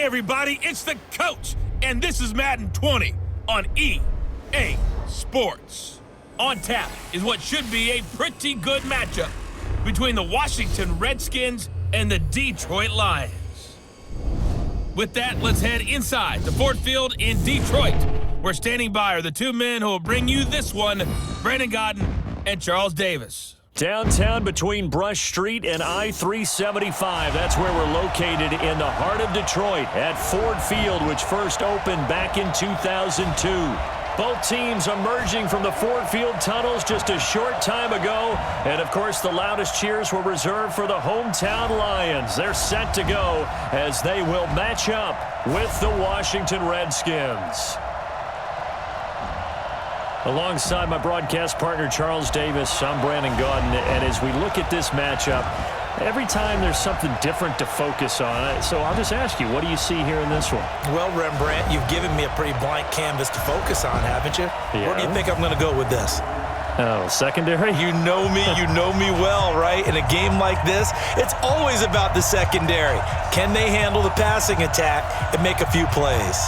Hey everybody, it's the coach, and this is Madden 20 on EA Sports. On tap is what should be a pretty good matchup between the Washington Redskins and the Detroit Lions. With that, let's head inside the Ford Field in Detroit. We're standing by are the two men who will bring you this one, Brandon Godden and Charles Davis. Downtown between Brush Street and I-375. That's where we're located in the heart of Detroit at Ford Field, which first opened back in 2002. Both teams emerging from the Ford Field tunnels just a short time ago. And, of course, the loudest cheers were reserved for the hometown Lions. They're set to go as they will match up with the Washington Redskins. Alongside my broadcast partner, Charles Davis, I'm Brandon Godden. And as we look at this matchup, every time there's something different to focus on. So I'll just ask you, what do you see here in this one? Well, Rembrandt, you've given me a pretty blank canvas to focus on, haven't you? Yeah. Where do you think I'm going to go with this? Oh, secondary? You know me well, right? In a game like this, it's always about the secondary. Can they handle the passing attack and make a few plays?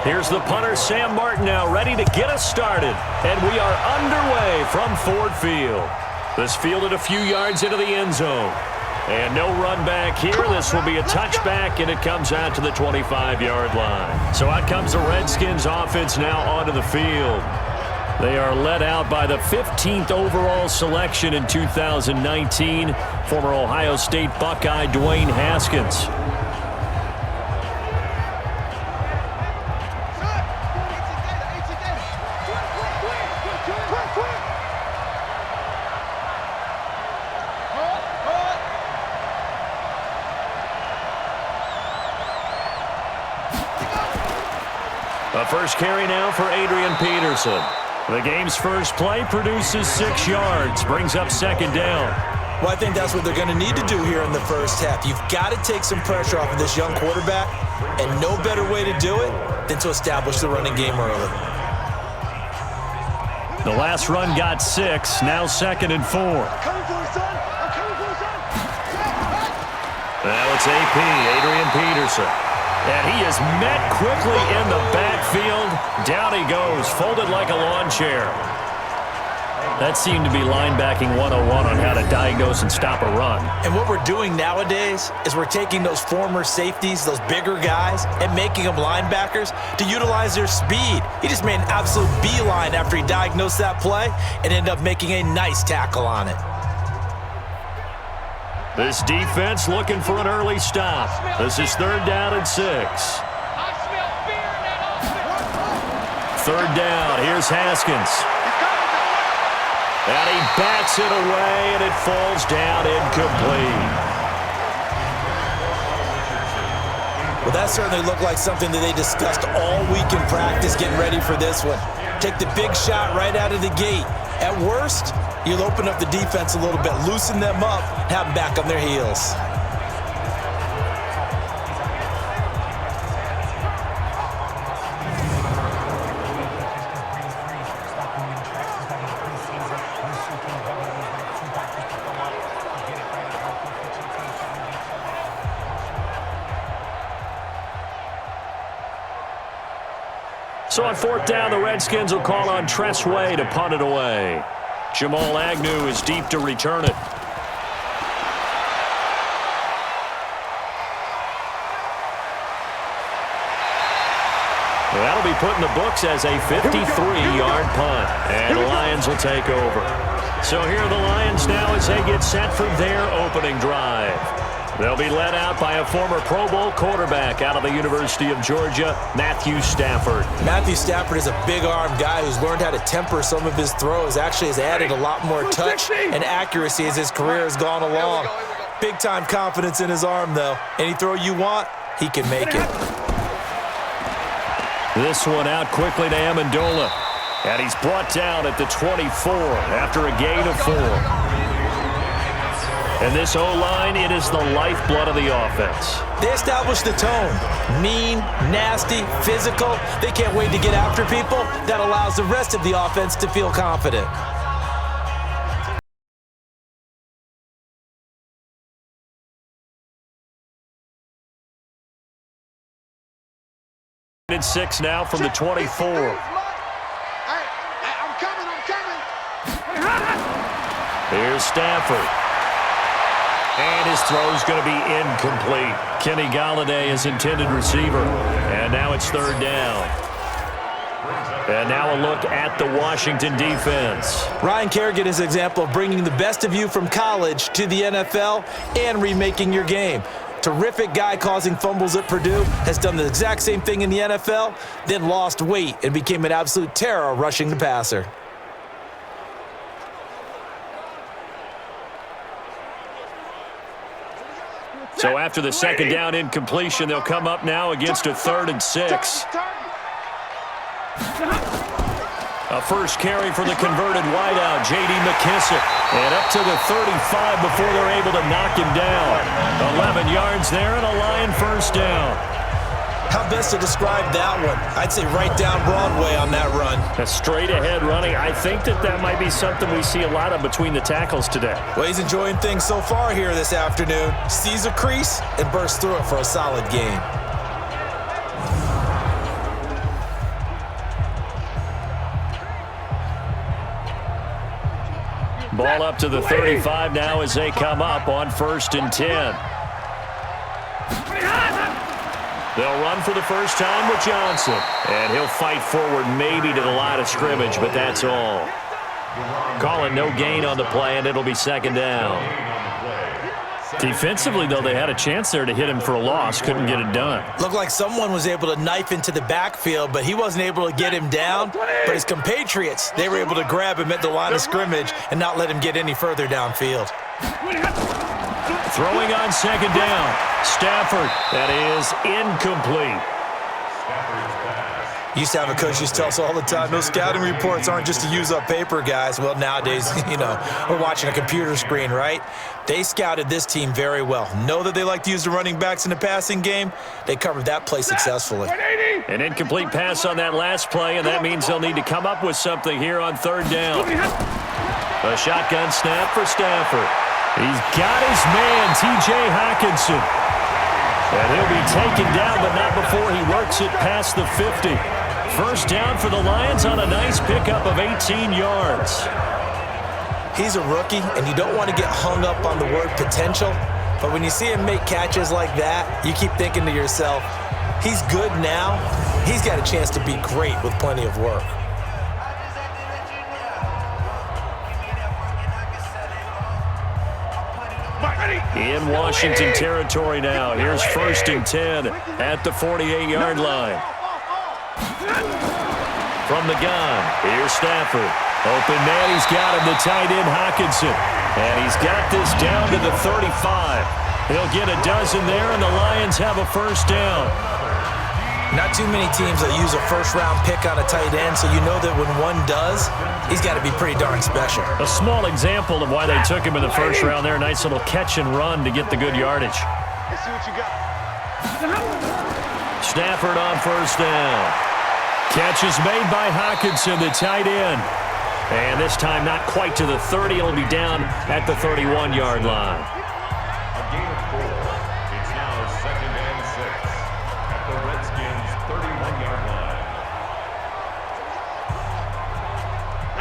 Here's the punter, Sam Martin, now ready to get us started. And we are underway from Ford Field. This fielded a few yards into the end zone. And no run back here. This will be a touchback, and it comes out to the 25-yard line. So out comes the Redskins offense now onto the field. They are led out by the 15th overall selection in 2019, former Ohio State Buckeye Dwayne Haskins. A first carry now for Adrian Peterson. The game's first play produces 6 yards, brings up second down. Well, I think that's what they're going to need to do here in the first half. You've got to take some pressure off of this young quarterback, and no better way to do it than to establish the running game early. The last run got 6, now 2nd and 4. Now it's AP, Adrian Peterson. And he is met quickly in the backfield. Down he goes, folded like a lawn chair. That seemed to be linebacking 101 on how to diagnose and stop a run. And what we're doing nowadays is we're taking those former safeties, those bigger guys, and making them linebackers to utilize their speed. He just made an absolute beeline after he diagnosed that play and ended up making a nice tackle on it. This defense looking for an early stop. This is 3rd down and 6. 3rd down. Here's Haskins. And he bats it away, and it falls down incomplete. Well, that certainly looked like something that they discussed all week in practice getting ready for this one. Take the big shot right out of the gate. At worst, you'll open up the defense a little bit, loosen them up, have them back on their heels. So on 4th down, the Redskins will call on Tress Way to punt it away. Jamal Agnew is deep to return it. That'll be put in the books as a 53-yard punt, and the Lions will take over. So here are the Lions now as they get set for their opening drive. They'll be led out by a former Pro Bowl quarterback out of the University of Georgia, Matthew Stafford. Matthew Stafford is a big-arm guy who's learned how to temper some of his throws. Actually has added a lot more touch and accuracy as his career has gone along. Big-time confidence in his arm, though. Any throw you want, he can make it. This one out quickly to Amendola. And he's brought down at the 24 after a gain of 4. And this O-line, it is the lifeblood of the offense. They establish the tone. Mean, nasty, physical. They can't wait to get after people. That allows the rest of the offense to feel confident. And 6 now from the 24. I'm coming. Here's Stafford. And his throw's going to be incomplete. Kenny Golladay is intended receiver. And now it's 3rd down. And now a look at the Washington defense. Ryan Kerrigan is an example of bringing the best of you from college to the NFL and remaking your game. Terrific guy causing fumbles at Purdue, has done the exact same thing in the NFL, then lost weight and became an absolute terror rushing the passer. So after the 2nd down incompletion, they'll come up now against a 3rd and 6. A first carry for the converted wideout, J.D. McKissick. And up to the 35 before they're able to knock him down. 11 yards there and a Lion first down. How best to describe that one? I'd say right down Broadway on that run. A straight ahead running. I think that might be something we see a lot of between the tackles today. Well, he's enjoying things so far here this afternoon. Sees a crease and bursts through it for a solid gain. Ball up to the 35 now as they come up on 1st and 10. They'll run for the first time with Johnson. And he'll fight forward maybe to the line of scrimmage, but that's all. Calling no gain on the play, and it'll be 2nd down. Defensively, though, they had a chance there to hit him for a loss. Couldn't get it done. Looked like someone was able to knife into the backfield, but he wasn't able to get him down. But his compatriots, they were able to grab him at the line of scrimmage and not let him get any further downfield. Throwing on 2nd down. Stafford, that is incomplete. Used to have a coach used to tell us all the time, those scouting reports aren't just to use up paper, guys. Well, nowadays, we're watching a computer screen, right? They scouted this team very well. Know that they like to use the running backs in the passing game. They covered that play successfully. An incomplete pass on that last play, and that means they'll need to come up with something here on 3rd down. A shotgun snap for Stafford. He's got his man, T.J. Hockenson. And he'll be taken down, but not before he works it past the 50. First down for the Lions on a nice pickup of 18 yards. He's a rookie, and you don't want to get hung up on the word potential. But when you see him make catches like that, you keep thinking to yourself, he's good now. He's got a chance to be great with plenty of work. In Washington territory now. Here's 1st and 10 at the 48-yard line. From the gun, here's Stafford. Open man, he's got him, the tight end Hockenson. And he's got this down to the 35. He'll get a dozen there, and the Lions have a first down. Not too many teams that use a first-round pick on a tight end, so you know that when one does, he's got to be pretty darn special. A small example of why they took him in the first round there. Nice little catch and run to get the good yardage. Let's see what you got. Stafford on first down. Catch is made by Hockenson, the tight end. And this time not quite to the 30. It'll be down at the 31-yard line. A gain of 4. It's now 2nd and 6 at the Redskins' 31-yard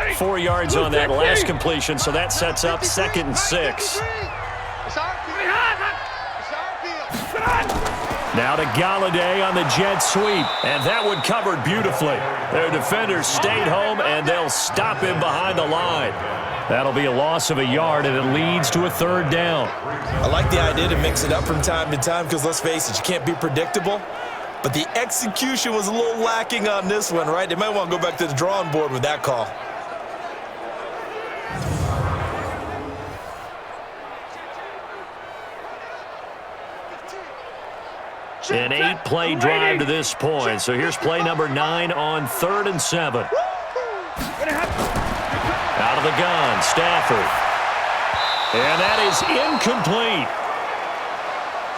line. 4 yards on that last completion, so that sets up 2nd and 6. Now to Golladay on the jet sweep, and that one covered beautifully. Their defenders stayed home, and they'll stop him behind the line. That'll be a loss of a yard, and it leads to a 3rd down. I like the idea to mix it up from time to time because, let's face it, you can't be predictable. But the execution was a little lacking on this one, right? They might want to go back to the drawing board with that call. An 8-play drive to this point. So here's play number 9 on 3rd and 7. Out of the gun, Stafford. And that is incomplete.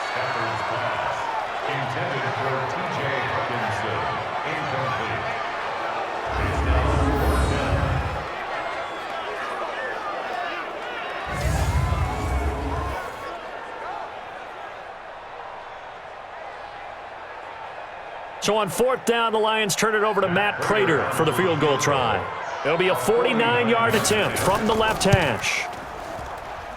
Stafford's pass. Intended for T.J. Hawkinson. Incomplete. It's now 4th down. So on 4th down, the Lions turn it over to Matt Prater for the field goal try. It'll be a 49-yard attempt from the left hash.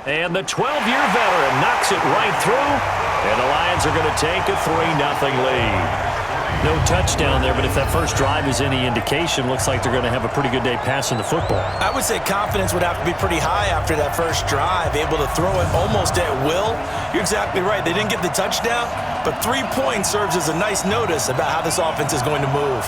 And the 12-year veteran knocks it right through, and the Lions are going to take a 3-0 lead. No touchdown there, but if that first drive is any indication, looks like they're going to have a pretty good day passing the football. I would say confidence would have to be pretty high after that first drive, able to throw it almost at will. You're exactly right. They didn't get the touchdown, but 3 points serves as a nice notice about how this offense is going to move.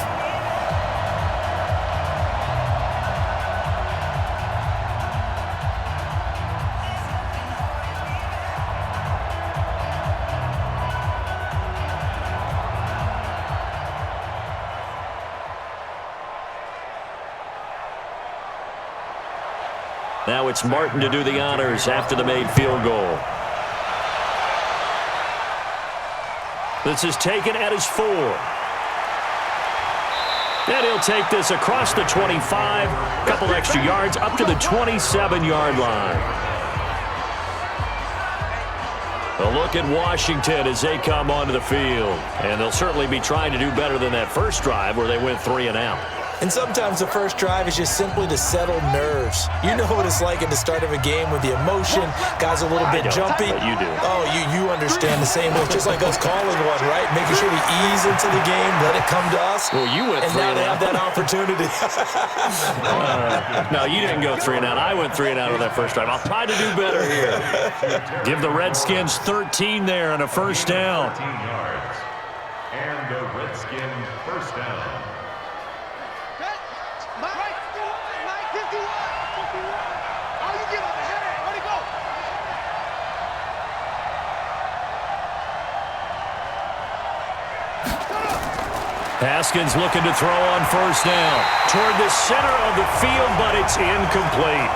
Now it's Martin to do the honors after the made field goal. This is taken at his 4. And he'll take this across the 25, a couple extra yards up to the 27-yard line. A look at Washington as they come onto the field. And they'll certainly be trying to do better than that first drive where they went 3 and out. And sometimes the first drive is just simply to settle nerves. You know what it's like at the start of a game with the emotion. Guys are a little bit jumpy. But you do. Oh, you understand the same way. Just like us calling one, right? Making sure we ease into the game, let it come to us. Well, you went 3 and now they have that opportunity. No, you didn't go 3 and out. I went 3 and out on that first drive. I'll try to do better here. Give the Redskins 13 there and a first down. 13 yards. And the Redskin first down. Haskins looking to throw on first down. Toward the center of the field, but it's incomplete.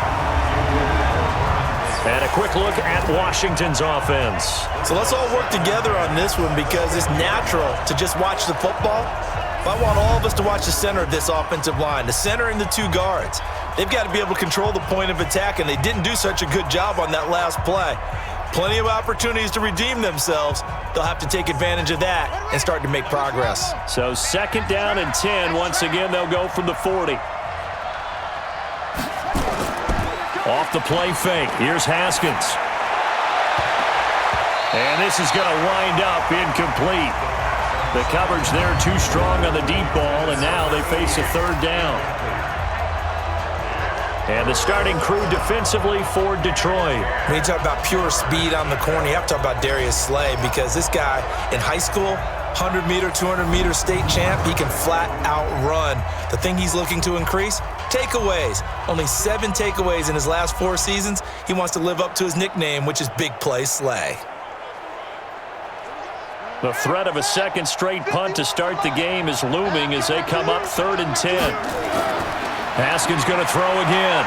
And a quick look at Washington's offense. So let's all work together on this one because it's natural to just watch the football. I want all of us to watch the center of this offensive line, the center and the 2 guards. They've got to be able to control the point of attack, and they didn't do such a good job on that last play. Plenty of opportunities to redeem themselves. They'll have to take advantage of that and start to make progress. So 2nd down and 10. Once again, they'll go from the 40. Off the play fake. Here's Haskins. And this is going to wind up incomplete. The coverage there too strong on the deep ball, and now they face a 3rd down. And the starting crew defensively for Detroit. When you talk about pure speed on the corner, you have to talk about Darius Slay because this guy in high school, 100-meter, 200-meter state champ, he can flat out run. The thing he's looking to increase, takeaways. Only 7 takeaways in his last 4 seasons. He wants to live up to his nickname, which is Big Play Slay. The threat of a second straight punt to start the game is looming as they come up 3rd and 10. Haskins going to throw again.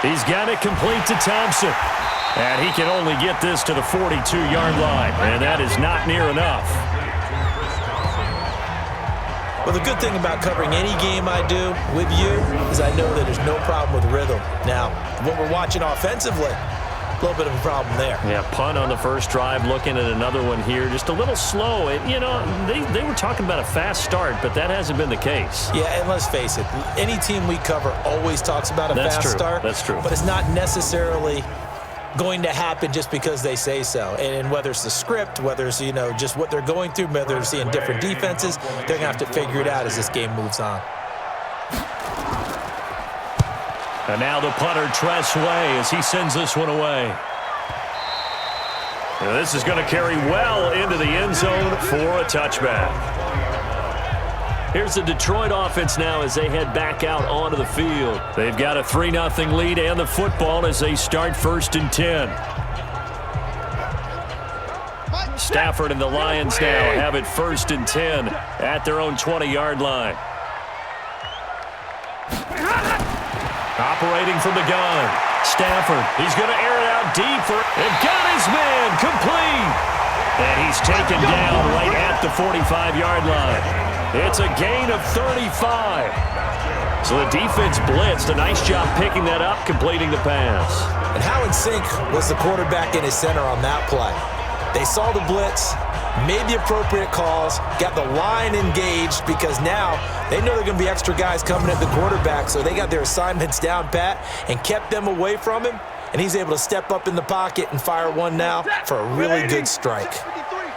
He's got it complete to Thompson. And he can only get this to the 42-yard line. And that is not near enough. Well, the good thing about covering any game I do with you is I know that there's no problem with rhythm. Now, when we're watching offensively, a little bit of a problem there. Yeah, punt on the first drive, looking at another one here. Just a little slow. You know, they were talking about a fast start, but that hasn't been the case. Yeah, and let's face it, any team we cover always talks about a fast start. That's true. But it's not necessarily going to happen just because they say so. And whether it's the script, whether it's, you know, just what they're going through, whether they're seeing different defenses, they're going to have to figure it out as this game moves on. And now the punter, Tress Way, as he sends this one away. And this is going to carry well into the end zone for a touchback. Here's the Detroit offense now as they head back out onto the field. They've got a 3-0 lead and the football as they start 1st and 10. Stafford and the Lions now have it 1st and 10 at their own 20-yard line. Operating from the gun, Stafford, he's going to air it out deeper. And got his man complete. And he's taken down right at the 45-yard line. It's a gain of 35. So the defense blitzed. A nice job picking that up, completing the pass. And how in sync was the quarterback in his center on that play? They saw the blitz, made the appropriate calls, got the line engaged because now they know there are going to be extra guys coming at the quarterback, so they got their assignments down pat and kept them away from him, and he's able to step up in the pocket and fire one now for a really good strike.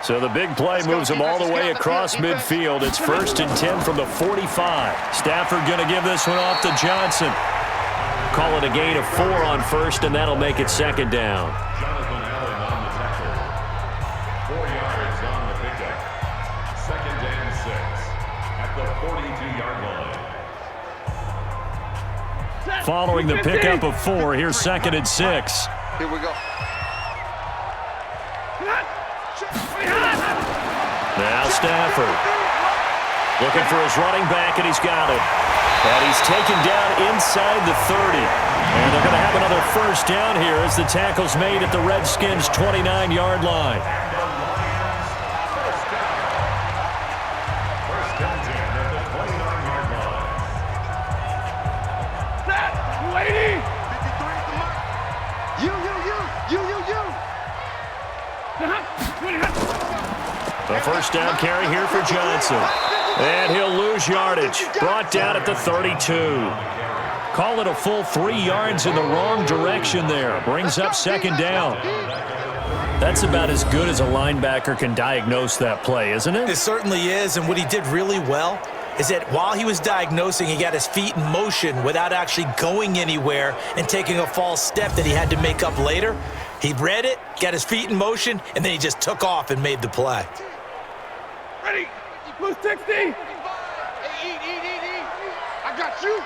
So the big play moves him all the way across midfield. It's 1st and 10 from the 45. Stafford going to give this one off to Johnson. Call it a gain of 4 on first, and that'll make it 2nd down. Jonathan Allen on the tackle. 4 yards on the pickup. 2nd and 6 at the 42-yard line. Following the pickup of 4, here's 2nd and 6. Here we go. Now Stafford looking for his running back, and he's got it. And he's taken down inside the 30. And they're going to have another 1st down here as the tackle's made at the Redskins' 29-yard line. First and 10 at the 29-yard line. Lady! The 1st down carry here for Johnson. And he'll lose yardage. Brought down at the 32. Call it a full 3 yards in the wrong direction there. Brings up 2nd down. That's about as good as a linebacker can diagnose that play, isn't it? It certainly is, and what he did really well is that while he was diagnosing, he got his feet in motion without actually going anywhere and taking a false step that he had to make up later. He read it, got his feet in motion, and then he just took off and made the play. Ready? Blue 60. Hey, I got you.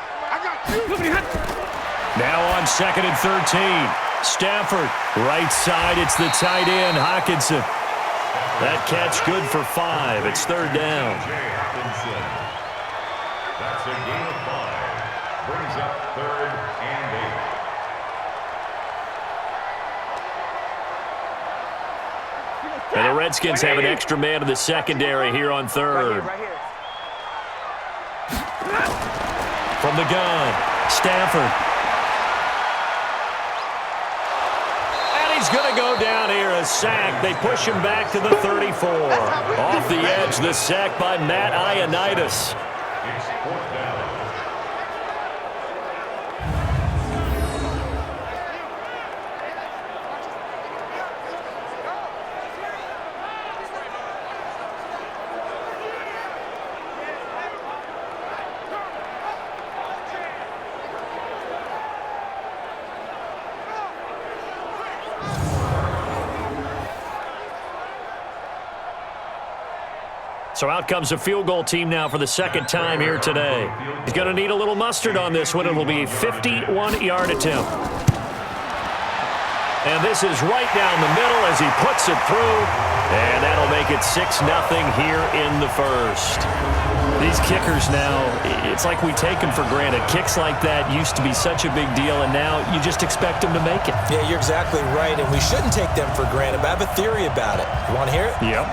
Now on 2nd and 13. Stafford, right side. It's the tight end, Hockenson. That catch good for 5. It's 3rd down. That's a gain of 5. Brings up 3rd and 8. And the Redskins have an extra man in the secondary here on 3rd. From the gun, Stafford. And he's going to go down here, a sack. They push him back to the 34. Off the edge, the sack by Matt Ioannidis. It's 4th down. So out comes a field goal team now for the 2nd time here today. He's going to need a little mustard on this one. It'll be a 51-yard attempt. And this is right down the middle as he puts it through. And that'll make it 6-0 here in the 1st. These kickers now, it's like we take them for granted. Kicks like that used to be such a big deal, and now you just expect them to make it. Yeah, you're exactly right, and we shouldn't take them for granted, but I have a theory about it. You want to hear it? Yep.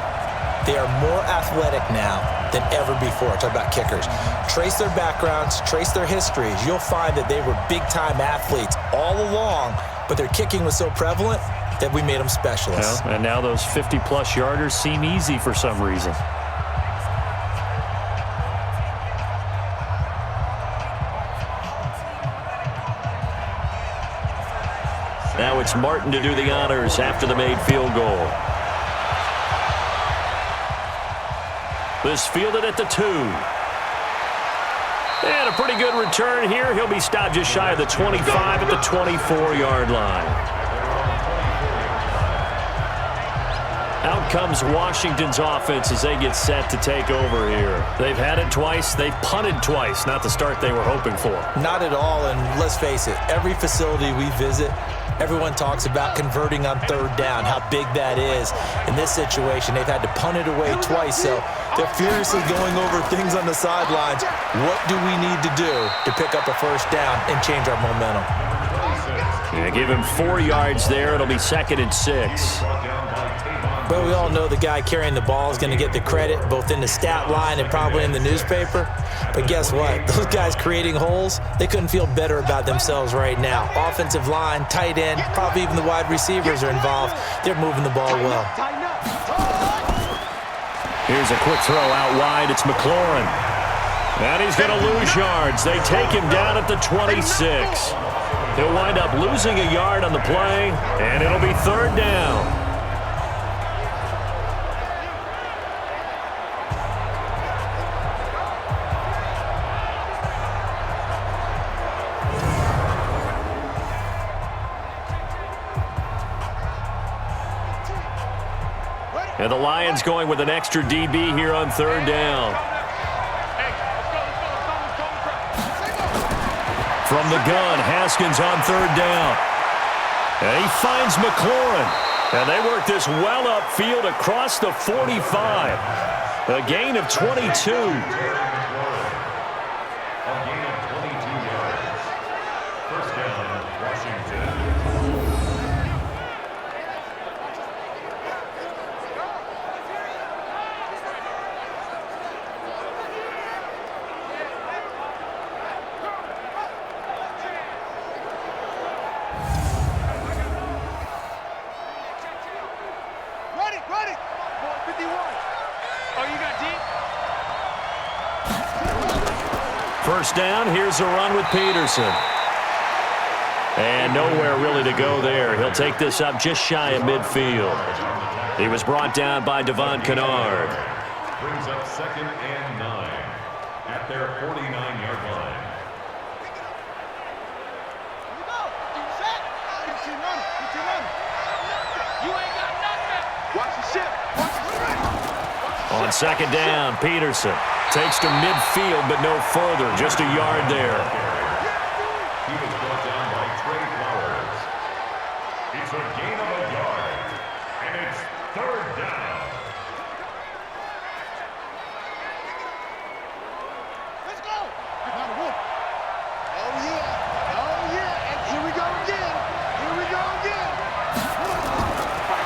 They are more athletic now than ever before. Talk about kickers. Trace their backgrounds, trace their histories. You'll find that they were big-time athletes all along, but their kicking was so prevalent that we made them specialists. And now those 50-plus yarders seem easy for some reason. Now it's Martin to do the honors after the made field goal. This fielded at the 2. And a pretty good return here. He'll be stopped just shy of the 25 at the 24-yard line. Out comes Washington's offense as they get set to take over here. They've had it twice. They've punted twice. Not the start they were hoping for. Not at all, and let's face it, every facility we visit, everyone talks about converting on 3rd down, how big that is. In this situation, they've had to punt it away twice, so they're furiously going over things on the sidelines. What do we need to do to pick up a 1st down and change our momentum? 26. Yeah, give him 4 yards there. It'll be 2nd and 6. But we all know the guy carrying the ball is going to get the credit, both in the stat line and probably in the newspaper. But guess what? Those guys creating holes, they couldn't feel better about themselves right now. Offensive line, tight end, probably even the wide receivers are involved. They're moving the ball well. Here's a quick throw out wide. It's McLaurin. And he's going to lose yards. They take him down at the 26. He'll wind up losing a yard on the play, and it'll be 3rd down. And the Lions going with an extra DB here on 3rd down. From the gun, Haskins on 3rd down. And he finds McLaurin. And they work this well upfield across the 45. A gain of 22. First down, here's a run with Peterson. And nowhere really to go there. He'll take this up just shy of midfield. He was brought down by Devon Kennard. Brings up 2nd and 9 at their 49-yard line. On 2nd down, Peterson takes to midfield, but no further. Just a yard there. He was brought down by Trey Flowers. It's a gain of a yard, and it's 3rd down. Let's go. Oh, yeah. Oh, yeah. And here we go again. Here we go again.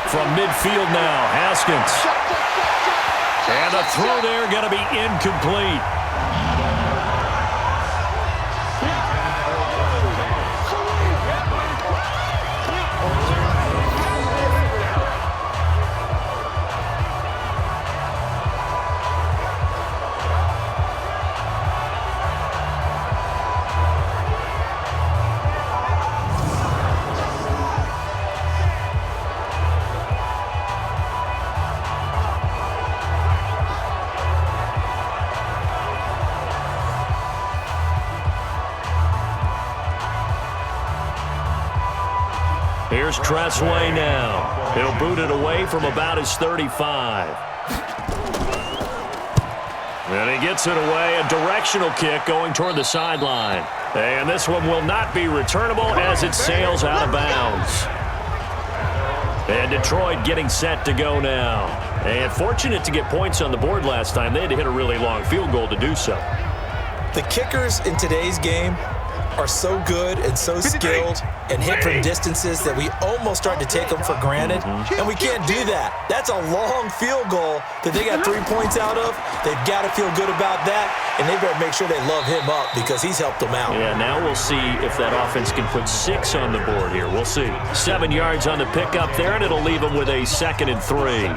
From midfield now, Haskins. And the throw there going to be incomplete. Here's Tressway now. He'll boot it away from about his 35. And he gets it away. A directional kick going toward the sideline. And this one will not be returnable as it sails out of bounds. And Detroit getting set to go now. And fortunate to get points on the board last time. They had to hit a really long field goal to do so. The kickers in today's game are so good and so skilled and hit from distances that we almost start to take them for granted. And we can't do that. That's a long field goal that they got 3 points out of. They've got to feel good about that, and they better make sure they love him up because he's helped them out. Yeah, now we'll see if that offense can put 6 on the board here. We'll see. 7 yards on the pickup there, and it'll leave them with a 2nd and 3.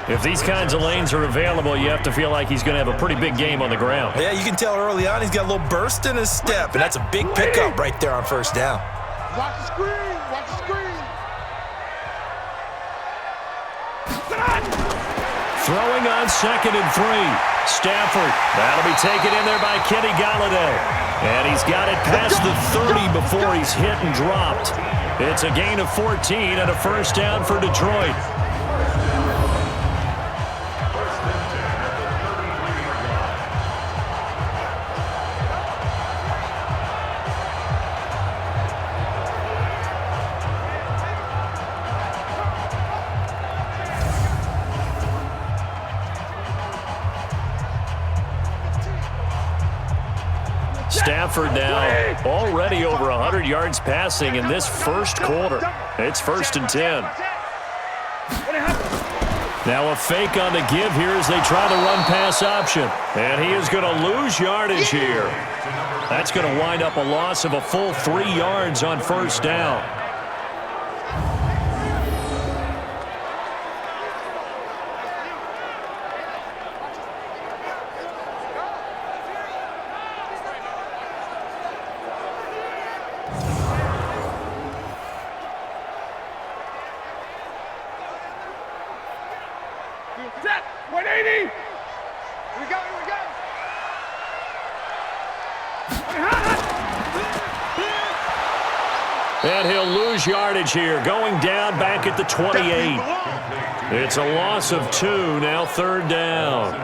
If these kinds of lanes are available, you have to feel like he's going to have a pretty big game on the ground. Yeah, you can tell early on he's got a little burst in his step, and that's a big pickup right there on 1st down. Watch the screen. Watch the screen. Throwing on 2nd and 3. Stafford. That'll be taken in there by Kenny Golladay. And he's got it past the 30 before he's hit and dropped. It's a gain of 14 and a 1st down for Detroit. Stafford now already over 100 yards passing in this first quarter. It's 1st and 10. Now a fake on the give here as they try the run-pass option. And he is going to lose yardage here. That's going to wind up a loss of a full 3 yards on 1st down. Set! 180! Here we go, here we go! And he'll lose yardage here, going down back at the 28. It's a loss of 2, now 3rd down.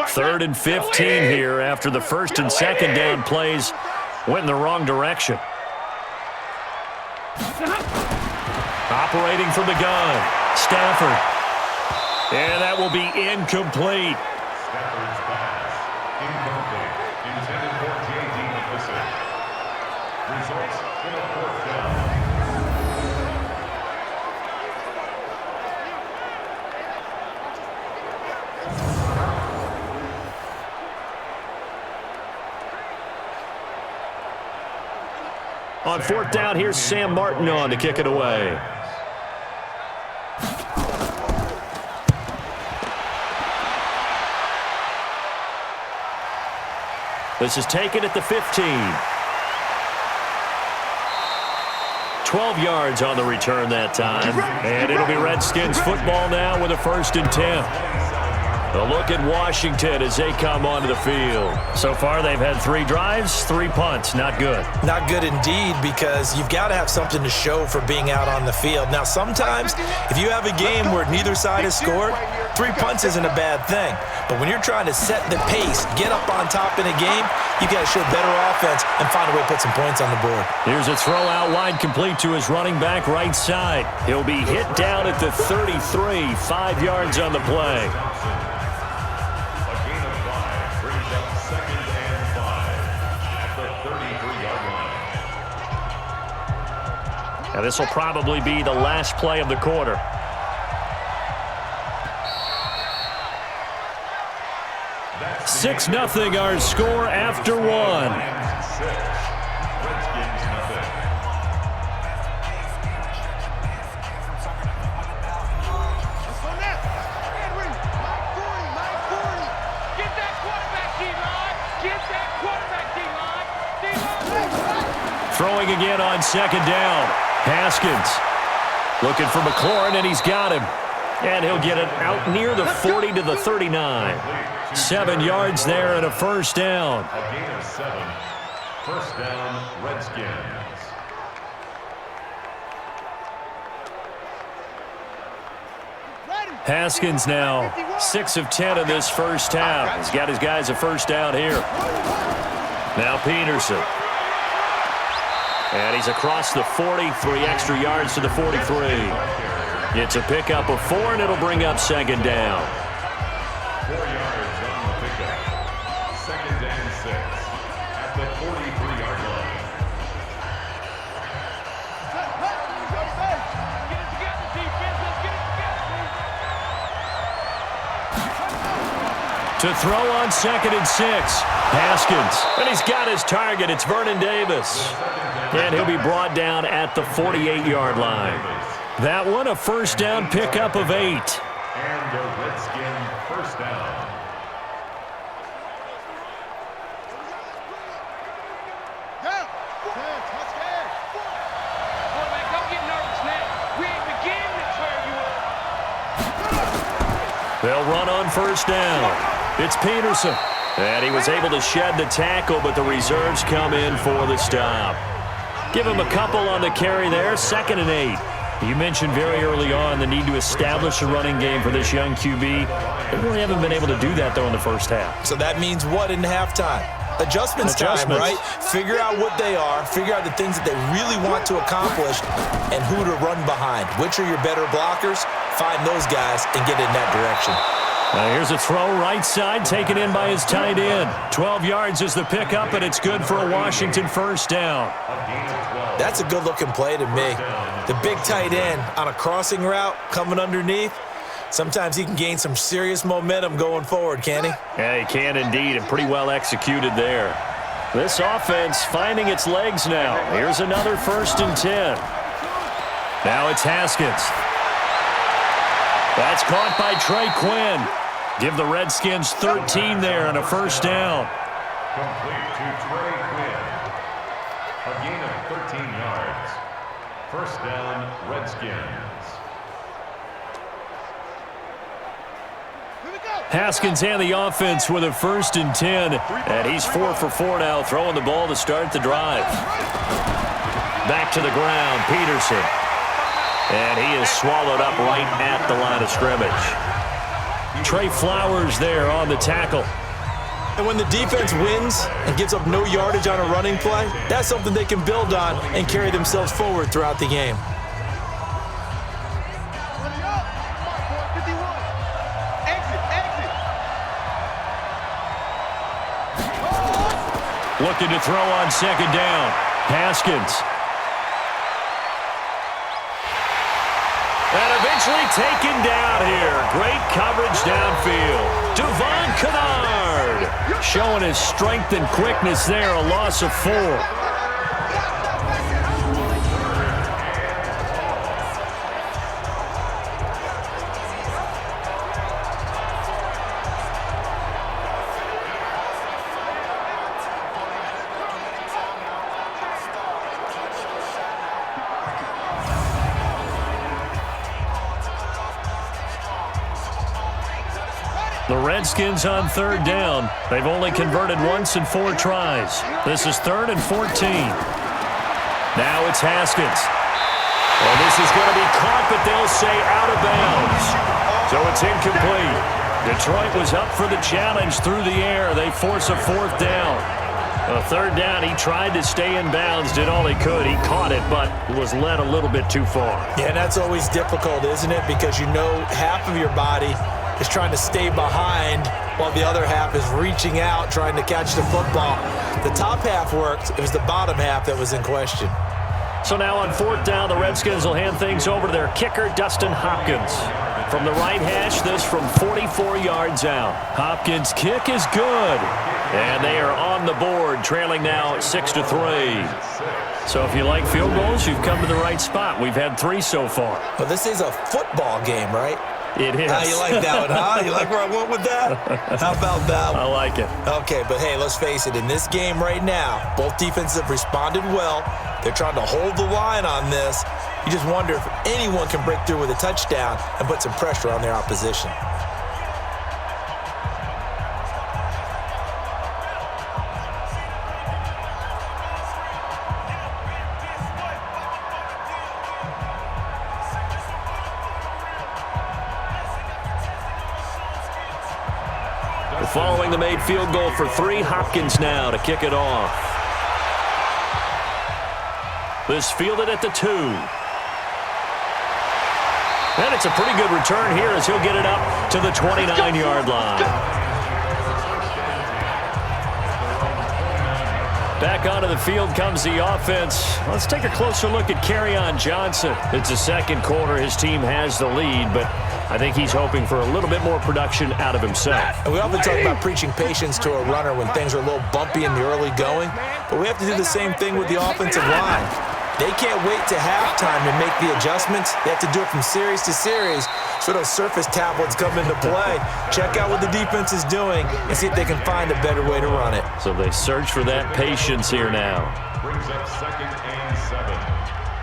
Third and 15 here after the 1st and 2nd down plays went in the wrong direction. Operating from the gun, Stafford. And that will be incomplete. Stafford's pass, incomplete, intended for J.D. McKissick. Results in a 4th down. On 4th down, here's Sam Martin on to kick it away. This is taken at the 15. 12 yards on the return that time. And it'll be Redskins football now with a 1st and 10. A look at Washington as they come onto the field. So far, they've had 3 drives, 3 punts. Not good. Not good indeed, because you've got to have something to show for being out on the field. Now, sometimes, if you have a game where neither side has scored, 3 punts isn't a bad thing. But when you're trying to set the pace, get up on top in a game, you got to show better offense and find a way to put some points on the board. Here's a throw out wide, complete to his running back right side. He'll be hit down at the 33, 5 yards on the play. Now this will probably be the last play of the quarter. That's 6-0 our score after 1. Throwing again on 2nd down. Haskins looking for McLaurin, and he's got him. And he'll get it out near the 40 to the 39. 7 yards there and a 1st down. A gain of 7. 1st down, Redskins. Haskins now 6 of 10 in this first half. He's got his guys a 1st down here. Now Peterson. And he's across the 40, 3 extra yards to the 43. It's a pickup of 4, and it'll bring up 2nd down. 4 yards on the pickup. 2nd and 6 at the 43-yard line. To throw on 2nd and 6. Haskins. And he's got his target. It's Vernon Davis. And he'll be brought down at the 48-yard line. That one, a 1st down pickup of 8. And a Redskin 1st down. Quarterback, don't get nervous now. We ain't beginning to tear you up. They'll run on 1st down. It's Peterson. And he was able to shed the tackle, but the reserves come in for the stop. Give him a couple on the carry there, 2nd and 8. You mentioned very early on the need to establish a running game for this young QB. They really haven't been able to do that, though, in the first half. So that means what in halftime? Adjustments time, right? Figure out what they are, figure out the things that they really want to accomplish, and who to run behind. Which are your better blockers? Find those guys and get in that direction. Now here's a throw right side, taken in by his tight end. 12 yards is the pickup, and it's good for a Washington first down. That's a good-looking play to me. The big tight end on a crossing route coming underneath. Sometimes he can gain some serious momentum going forward, can he? Yeah, he can indeed, and pretty well executed there. This offense finding its legs now. Here's another 1st and 10. Now it's Haskins. That's caught by Trey Quinn. Give the Redskins 13 there and a first down. Complete to Trey Quinn. A gain of 13 yards. First down, Redskins. Haskins and the offense with a 1st and 10. And he's 4 for 4 now, throwing the ball to start the drive. Back to the ground, Peterson. And he is swallowed up right at the line of scrimmage. Trey Flowers there on the tackle. And when the defense wins and gives up no yardage on a running play, that's something they can build on and carry themselves forward throughout the game. Looking to throw on 2nd down. Haskins. And eventually taken down here. Great coverage downfield. Devon Kennard showing his strength and quickness there. A loss of 4. The Redskins on 3rd down. They've only converted once in 4 tries. This is 3rd and 14. Now it's Haskins. And this is going to be caught, but they'll say out of bounds. So it's incomplete. Detroit was up for the challenge through the air. They force a 4th down. A 3rd down, he tried to stay in bounds, did all he could. He caught it, but was led a little bit too far. Yeah, and that's always difficult, isn't it? Because you know half of your body is trying to stay behind while the other half is reaching out, trying to catch the football. The top half worked. It was the bottom half that was in question. So now on 4th down, the Redskins will hand things over to their kicker, Dustin Hopkins. From the right hash, this from 44 yards out. Hopkins' kick is good. And they are on the board, trailing now 6-3. So if you like field goals, you've come to the right spot. We've had 3 so far. Well, this is a football game, right? It is. You like that one, huh? You like where I went with that? How about that one? I like it. Okay, but hey, let's face it. In this game right now, both defenses have responded well. They're trying to hold the line on this. You just wonder if anyone can break through with a touchdown and put some pressure on their opposition. Following the made field goal for 3, Hopkins now to kick it off. This fielded at the 2. And it's a pretty good return here as he'll get it up to the 29-yard line. Back onto the field comes the offense. Let's take a closer look at Kerryon Johnson. It's the 2nd quarter. His team has the lead, but I think he's hoping for a little bit more production out of himself. And we often talk about preaching patience to a runner when things are a little bumpy in the early going, but we have to do the same thing with the offensive line. They can't wait to halftime to make the adjustments. They have to do it from series to series so those surface tablets come into play. Check out what the defense is doing and see if they can find a better way to run it. So they search for that patience here now. Brings up 2nd and 7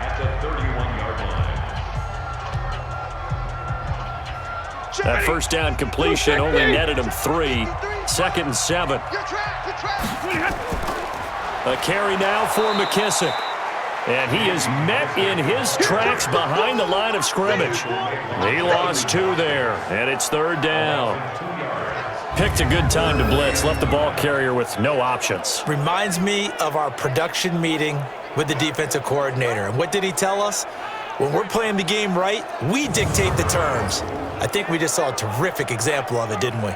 at the 31-yard line. That first down completion only netted him 3. 2nd and 7. A carry now for McKissick. And he is met in his tracks behind the line of scrimmage. He lost 2 there, and it's 3rd down. Picked a good time to blitz, left the ball carrier with no options. Reminds me of our production meeting with the defensive coordinator. And what did he tell us? When we're playing the game right, we dictate the terms. I think we just saw a terrific example of it, didn't we?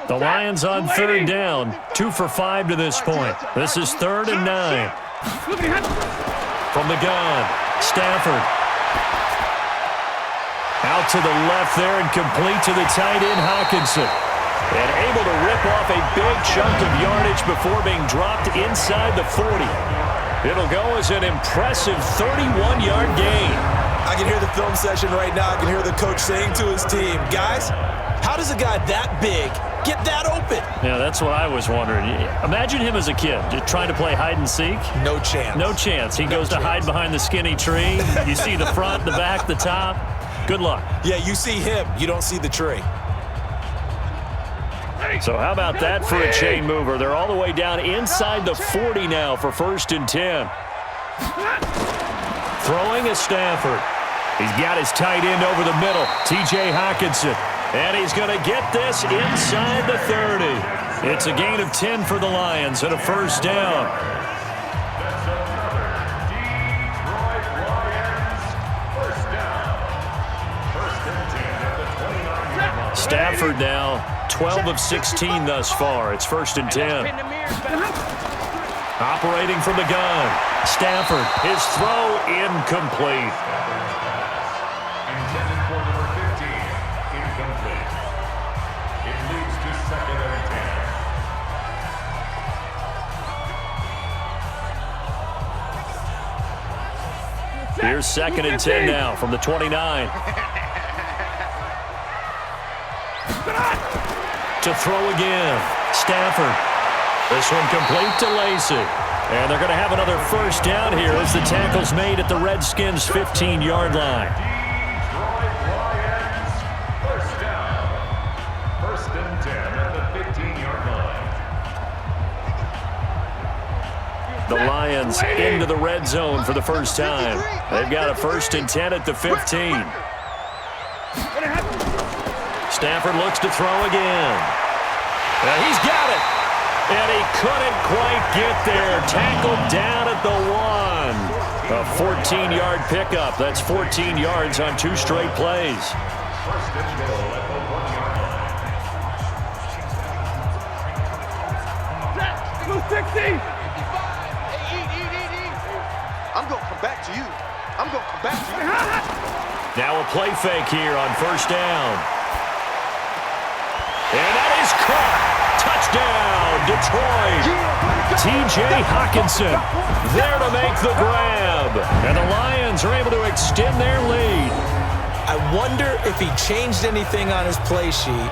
The Lions on 3rd down, 2 for 5 to this point. This is 3rd and 9. From the gun, Stafford. Out to the left there and complete to the tight end, Hockenson. And able to rip off a big chunk of yardage before being dropped inside the 40. It'll go as an impressive 31-yard gain. I can hear the film session right now. I can hear the coach saying to his team, guys, how does a guy that big get that open? Yeah, that's what I was wondering. Imagine him as a kid, just trying to play hide and seek. No chance. No chance. He goes to hide behind the skinny tree. You see the front, the back, the top. Good luck. Yeah, you see him. You don't see the tree. So how about that for a chain mover? They're all the way down inside the 40 now for 1st and 10. Throwing is Stafford. He's got his tight end over the middle, T.J. Hockenson. And he's going to get this inside the 30. It's a gain of 10 for the Lions and a 1st down. That's another Detroit Lions 1st down. 1st and 10 at the 29-yard line. Stafford now 12 of 16 thus far. It's 1st and 10. Operating from the gun. Stafford, his throw incomplete. Intended for number 15, incomplete. It leads to 2nd and 10. Here's 2nd and 10 now from the 29. To throw again. Stafford. This one complete to Lacey. And they're going to have another 1st down here as the tackle's made at the Redskins' 15-yard line. Detroit Lions 1st down. 1st and 10 at the 15-yard line. The Lions into the red zone for the first time. They've got a 1st and 10 at the 15. Stafford looks to throw again. He's got it. And he couldn't quite get there. Tackled down at the 1. A 14-yard pickup. That's 14 yards on 2 straight plays. 1st and goal at the 1-yard line. I'm going to come back to you. I'm going to come back to you. Now a play fake here on 1st down. And that is caught. Touchdown, Detroit. T.J. Hockenson there to make the grab. And the Lions are able to extend their lead. I wonder if he changed anything on his play sheet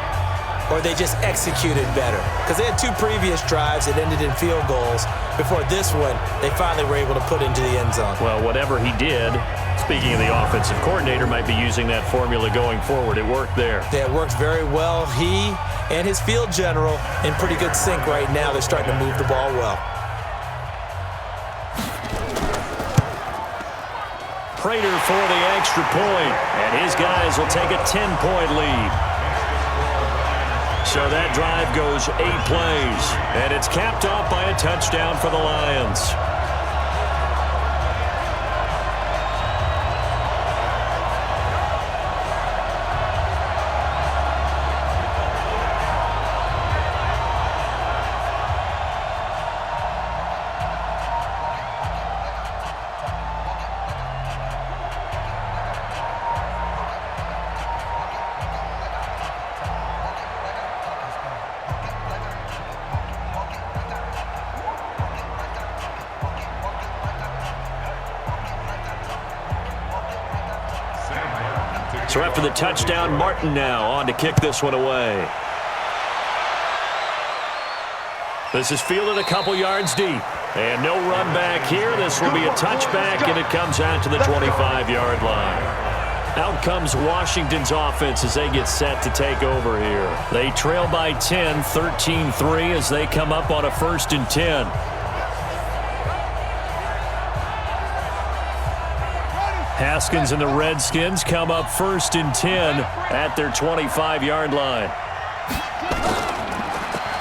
or they just executed better. Because they had 2 previous drives that ended in field goals. Before this one, they finally were able to put into the end zone. Well, whatever he did, speaking of the offensive coordinator, might be using that formula going forward. It worked there. Yeah, it works very well. He and his field general in pretty good sync right now. They're starting to move the ball well. Prater for the extra point, and his guys will take a 10-point lead. So that drive goes 8 plays, and it's capped off by a touchdown for the Lions. So after the touchdown, Martin now on to kick this one away. This is fielded a couple yards deep. And no run back here. This will be a touchback, and it comes out to the 25-yard line. Out Out comes Washington's offense as they get set to take over here. They trail by 10, 13-3 as they come up on a 1st and 10. Haskins and the Redskins come up 1st and 10 at their 25-yard line.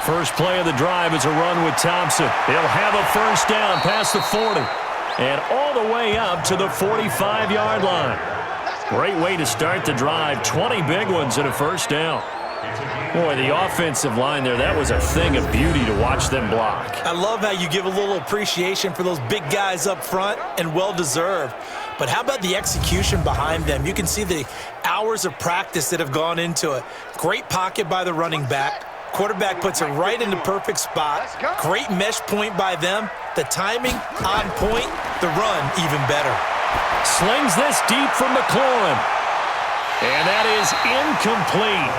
First play of the drive is a run with Thompson. He'll have a 1st down past the 40 and all the way up to the 45-yard line. Great way to start the drive. 20 big ones and a 1st down. Boy, the offensive line there, that was a thing of beauty to watch them block. I love how you give a little appreciation for those big guys up front, and well-deserved. But how about the execution behind them? You can see the hours of practice that have gone into it. Great pocket by the running back. Quarterback puts it right in the perfect spot. Great mesh point by them. The timing on point. The run even better. Slings this deep from McLaurin. And that is incomplete.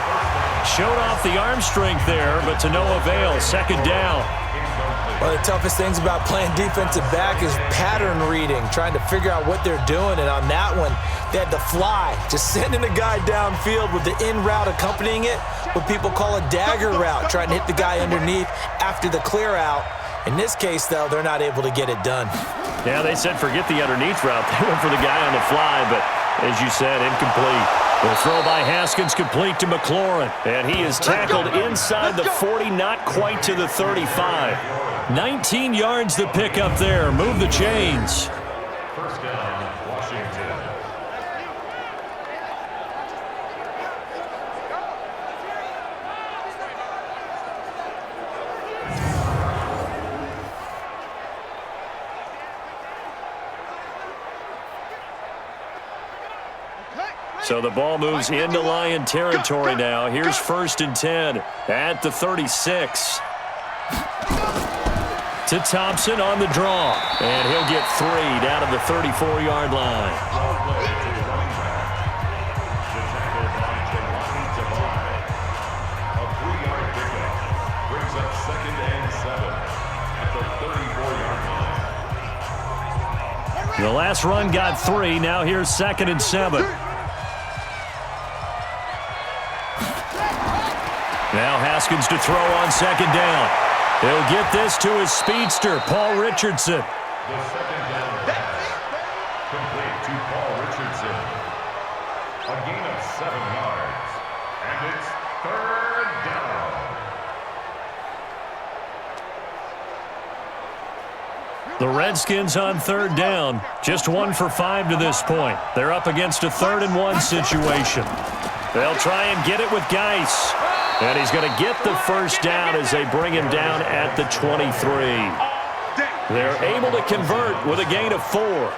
Showed off the arm strength there, but to no avail. 2nd down. One of the toughest things about playing defensive back is pattern reading, trying to figure out what they're doing. And on that one, they had to fly, just sending a guy downfield with the in route accompanying it, what people call a dagger route, trying to hit the guy underneath after the clear out. In this case, though, they're not able to get it done. Yeah, they said forget the underneath route. They went for the guy on the fly, but as you said, incomplete. The throw by Haskins complete to McLaurin, and he is tackled inside the 40, not quite to the 35. 19 yards to pick up there. Move the chains. 1st down, Washington. So the ball moves into Lion territory now. Here's 1st and 10 at the 36. To Thompson on the draw. And he'll get 3 down to the 34-yard line. A 3-yard pickup brings up 2nd and 7 at the 34-yard line. The last run got 3. Now here's 2nd and 7. Now Haskins to throw on 2nd down. He'll get this to his speedster, Paul Richardson. The 2nd down pass complete to Paul Richardson. A gain of 7 yards. And it's 3rd down. The Redskins on 3rd down. Just 1 for 5 to this point. They're up against a 3rd and 1 situation. They'll try and get it with Geis. And he's going to get the 1st down as they bring him down at the 23. They're able to convert with a gain of 4.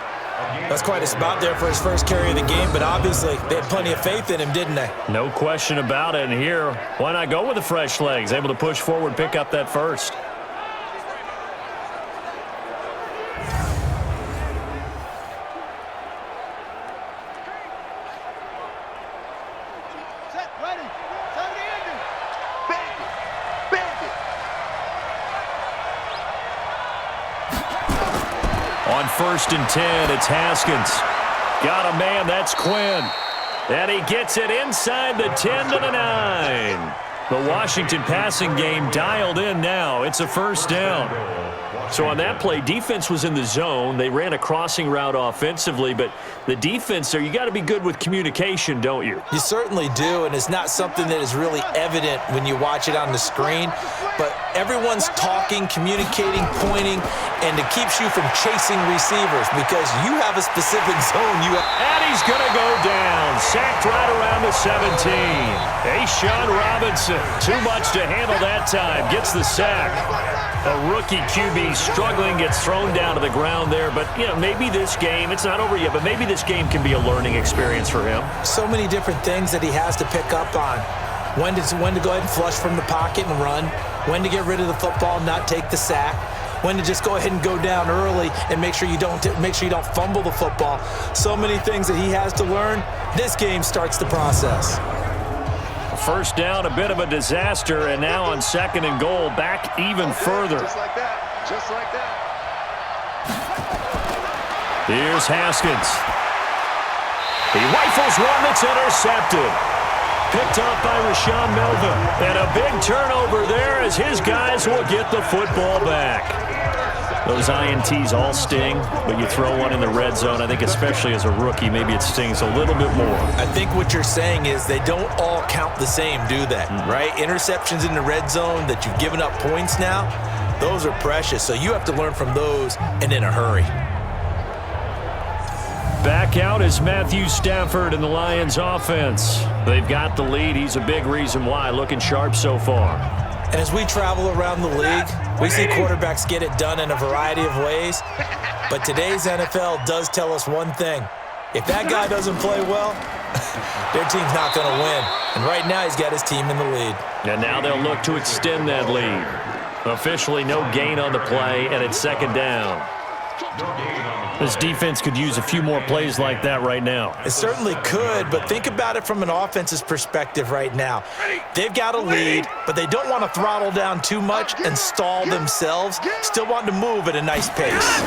That's quite a spot there for his first carry of the game, but obviously they had plenty of faith in him, didn't they? No question about it. And here, why not go with the fresh legs? Able to push forward, pick up that 1st. On 1st and 10, it's Haskins. Got a man, that's Quinn. And he gets it inside the 10 to the 9. The Washington passing game dialed in now. It's a 1st down. So on that play, defense was in the zone. They ran a crossing route offensively, but the defense there, you got to be good with communication, don't you? You certainly do, and it's not something that is really evident when you watch it on the screen, but everyone's talking, communicating, pointing, and it keeps you from chasing receivers because you have a specific zone. And he's going to go down. Sacked right around the 17. Ashawn Robinson, too much to handle that time. Gets the sack. A rookie QB struggling, gets thrown down to the ground there. But, you know, maybe this game, it's not over yet, but maybe this game can be a learning experience for him. So many different things that he has to pick up on. When to go ahead and flush from the pocket and run. When to get rid of the football and not take the sack. When to just go ahead and go down early and make sure you don't fumble the football. So many things that he has to learn. This game starts the process. 1st down, a bit of a disaster, and now on 2nd and goal, back even further. Just like that. Just like that. Here's Haskins. He rifles one that's intercepted. Picked up by Rashawn Melvin. And a big turnover there as his guys will get the football back. Those INTs all sting, but you throw one in the red zone, I think especially as a rookie, maybe it stings a little bit more. I think what you're saying is they don't all count the same, do they? Right? Interceptions in the red zone that you've given up points now, those are precious. So you have to learn from those and in a hurry. Back out is Matthew Stafford in the Lions offense. They've got the lead. He's a big reason why. Looking sharp so far. And as we travel around the league, we see quarterbacks get it done in a variety of ways. But today's NFL does tell us one thing. If that guy doesn't play well, their team's not going to win. And right now he's got his team in the lead. And now they'll look to extend that lead. Officially no gain on the play, and it's second down. This defense could use a few more plays like that right now. It certainly could, but think about it from an offense's perspective right now. They've got a lead, but they don't want to throttle down too much and stall themselves. Still want to move at a nice pace.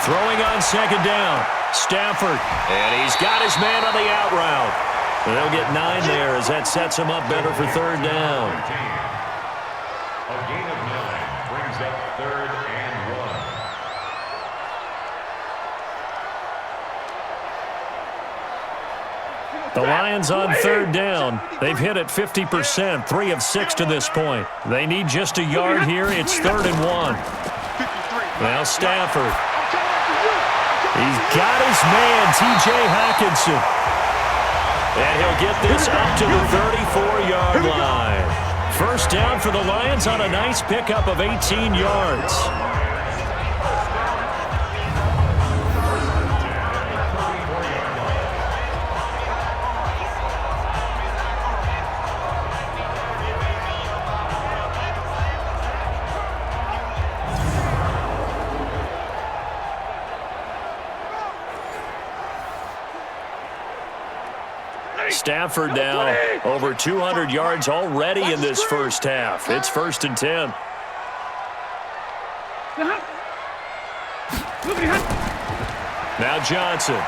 Throwing on second down. Stafford, and he's got his man on the out route. And they'll get 9 there as that sets him up better for third down. A gain of 9 brings up 3rd and 1. The Lions on third down. They've hit it 50%, 3 of 6 to this point. They need just a yard here. It's 3rd and 1. Now Stafford. He's got his man, T.J. Hockenson. And he'll get this up to the 34-yard line. First down for the Lions on a nice pickup of 18 yards. Stafford now over 200 yards already in this first half. It's 1st and 10. Now Johnson.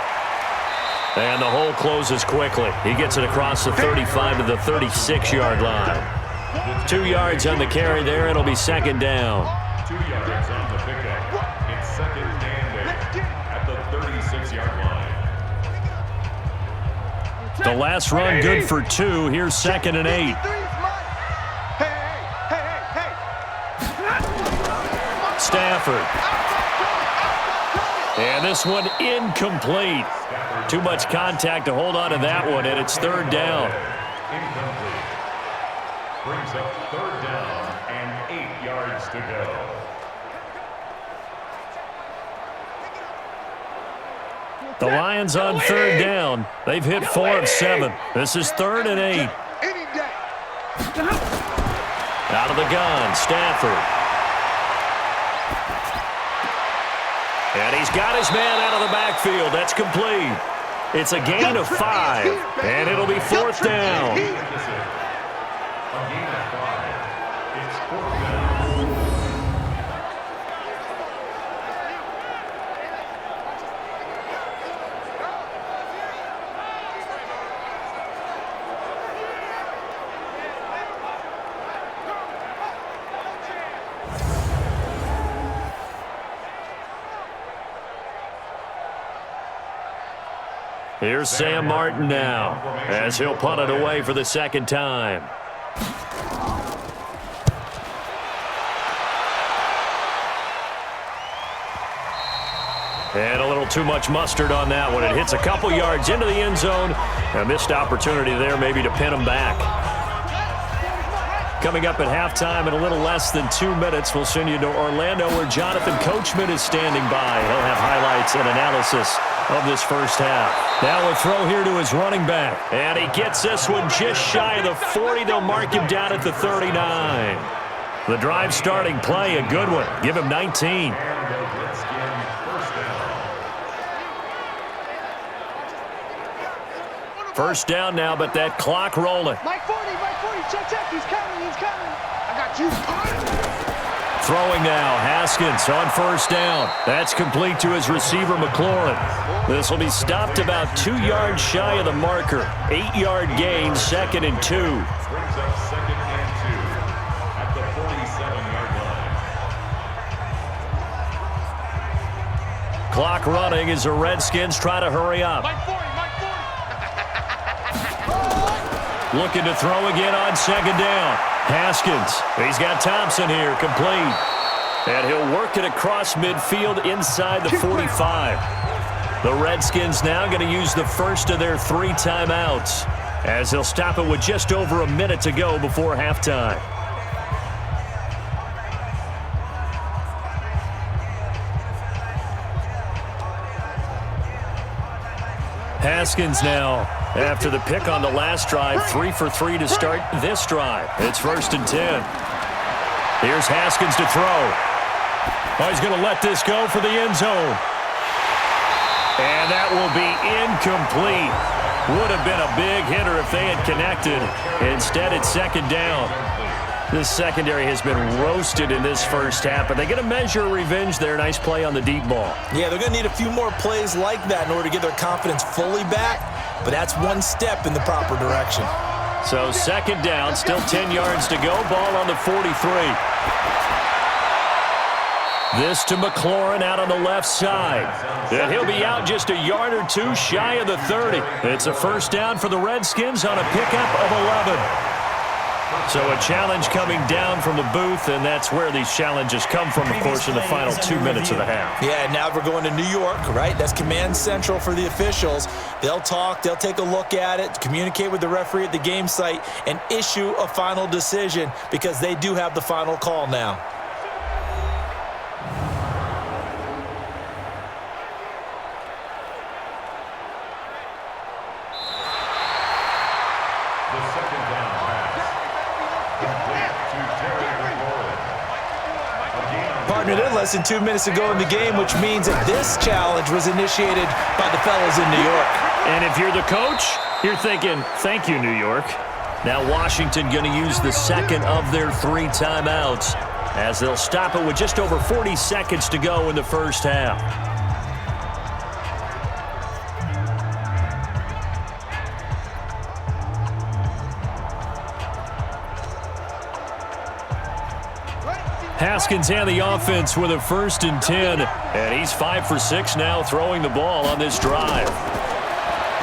And the hole closes quickly. He gets it across the 35 to the 36-yard line. 2 yards on the carry there. It'll be second down. 2 yards on the pickup. It's second and 8 at the 36-yard line. The last run good for 2. Here's 2nd and 8. Stafford. And this one incomplete. Too much contact to hold on to that one, and it's 3rd down. Incomplete. Brings up 3rd down and 8 yards to go. The Lions on 3rd down. They've hit 4 of 7. This is 3rd and 8. Out of the gun, Stafford. And he's got his man out of the backfield. That's complete. It's a gain of 5, and it'll be 4th down. A gain of 5. It's 4th down. Here's Sam Martin now, as he'll punt it away for the 2nd time. And a little too much mustard on that one. It hits a couple yards into the end zone. A missed opportunity there maybe to pin him back. Coming up at halftime in a little less than 2 minutes, we'll send you to Orlando where Jonathan Coachman is standing by. He'll have highlights and analysis of this first half. Now a throw here to his running back. And he gets this one just shy of the 40. They'll mark him down at the 39. The drive starting play, a good one. Give him 19. First down now, but that clock rolling. Mike 40, check, he's coming. I got you. Throwing now, Haskins on first down. That's complete to his receiver, McLaurin. This will be stopped about 2 yards shy of the marker. 8-yard gain, 2nd and 2. Brings up 2nd and 2 at the 47-yard line. Clock running as the Redskins try to hurry up. Looking to throw again on 2nd down. Haskins, he's got Thompson here, complete. And he'll work it across midfield inside the 45. The Redskins now going to use the first of their 3 timeouts, as they'll stop it with just over a minute to go before halftime. Haskins now, after the pick on the last drive, 3 for 3 to start this drive. It's 1st and 10. Here's Haskins to throw. Oh, he's going to let this go for the end zone. And that will be incomplete. Would have been a big hitter if they had connected. Instead, it's 2nd down. This secondary has been roasted in this first half, but they're going to measure revenge there. Nice play on the deep ball. Yeah, they're going to need a few more plays like that in order to get their confidence fully back, but that's one step in the proper direction. So 2nd down, still 10 yards to go. Ball on the 43. This to McLaurin out on the left side. And he'll be out just a yard or 2 shy of the 30. It's a 1st down for the Redskins on a pickup of 11. So a challenge coming down from the booth, and that's where these challenges come from, of course, in the final 2 minutes of the half. Yeah, now we're going to New York, right? That's command central for the officials. They'll talk, they'll take a look at it, communicate with the referee at the game site, and issue a final decision because they do have the final call now. Partner, they're less than 2 minutes to go in the game, which means that this challenge was initiated by the fellas in New York. And if you're the coach, you're thinking, thank you, New York. Now Washington going to use the 2nd of their 3 timeouts, as they'll stop it with just over 40 seconds to go in the first half. Haskins and the offense with a 1st and 10. And he's 5 for 6 now throwing the ball on this drive.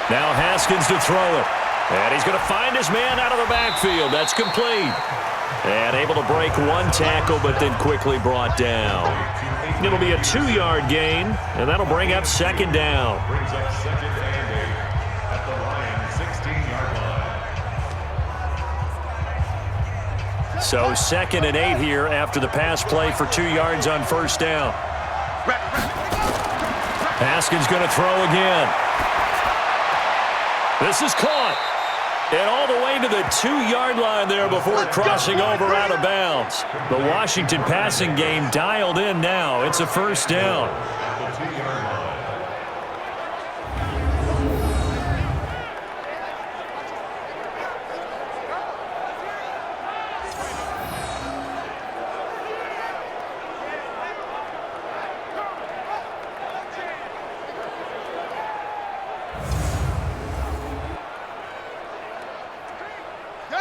Now Haskins to throw it. And he's going to find his man out of the backfield. That's complete. And able to break 1 tackle, but then quickly brought down. It'll be a 2-yard gain, and that'll bring up 2nd down. Brings up 2nd and 8 at the Lions' 16-yard line. So 2nd and 8 here after the pass play for 2 yards on 1st down. Haskins going to throw again. This is caught. And all the way to the 2-yard line there before crossing over out of bounds. The Washington passing game dialed in now. It's a 1st down. At the 2-yard line.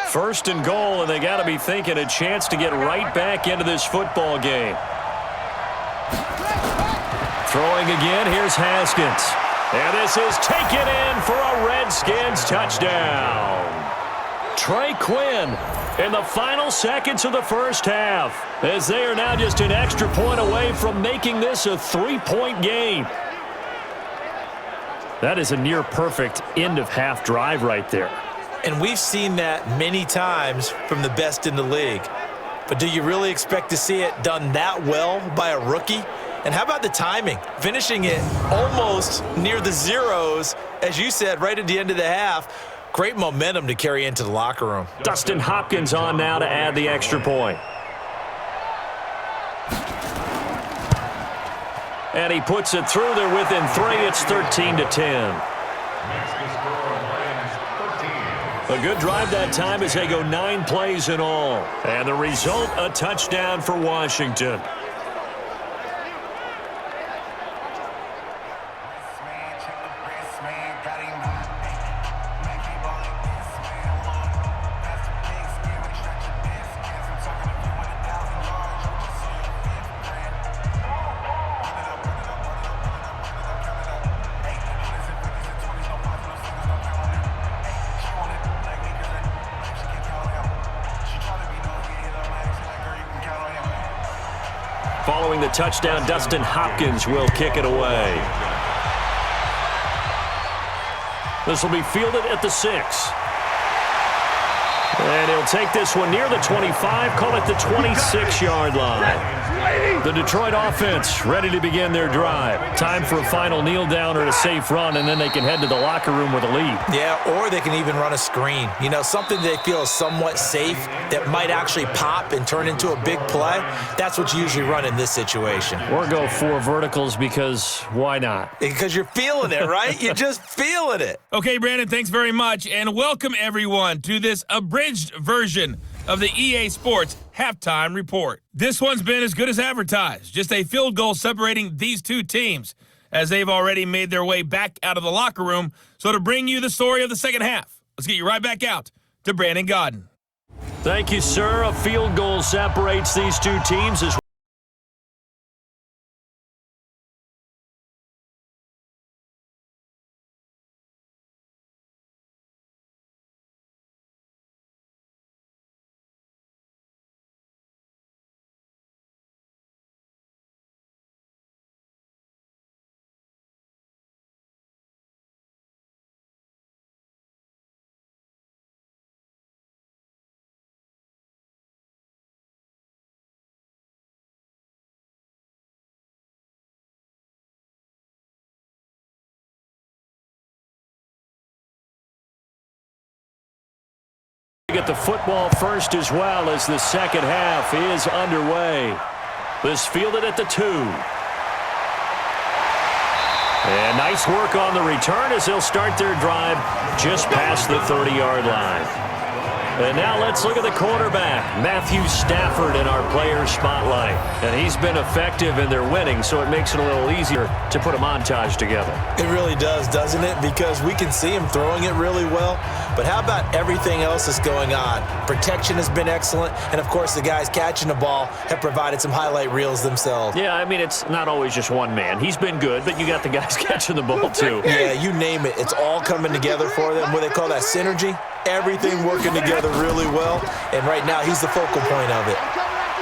First and goal, and they got to be thinking a chance to get right back into this football game. Throwing again, here's Haskins. And this is taken in for a Redskins touchdown. Trey Quinn in the final seconds of the first half, as they are now just an extra point away from making this a 3-point game. That is a near-perfect end-of-half drive right there. And we've seen that many times from the best in the league. But do you really expect to see it done that well by a rookie? And how about the timing? Finishing it almost near the zeros, as you said, right at the end of the half. Great momentum to carry into the locker room. Dustin Hopkins on now to add the extra point. And he puts it through there within 3. It's 13-10. Makes the score Lions 13, A good drive that time as they go 9 plays in all. And the result, a touchdown for Washington. Following the touchdown, Dustin Hopkins will kick it away. This will be fielded at the 6. And he'll take this one near the 25, call it the 26-yard line. The Detroit offense ready to begin their drive. Time for a final kneel down or a safe run, and then they can head to the locker room with a lead. Yeah, or they can even run a screen. You know, something they feel is somewhat safe that might actually pop and turn into a big play. That's what you usually run in this situation. Or go 4 verticals because why not? Because you're feeling it, right? You're just feeling it. Okay, Brandon, thanks very much, and welcome everyone to this abridged version of the EA Sports Halftime Report. This one's been as good as advertised. Just a field goal separating these two teams as they've already made their way back out of the locker room. So to bring you the story of the second half, let's get you right back out to Brandon Godden. Thank you, sir. A field goal separates these two teams as get the football first as well as the second half is underway. This fielded at the 2. And nice work on the return as they'll start their drive just past the 30-yard line. And now let's look at the quarterback, Matthew Stafford, in our player spotlight. And he's been effective in their winning, so it makes it a little easier to put a montage together. It really does, doesn't it? Because we can see him throwing it really well. But how about everything else that's going on? Protection has been excellent. And, of course, the guys catching the ball have provided some highlight reels themselves. Yeah, I mean, it's not always just one man. He's been good, but you got the guys catching the ball, too. Yeah, you name it. It's all coming together for them. What they call that synergy. Everything working together really well. And right now, he's the focal point of it.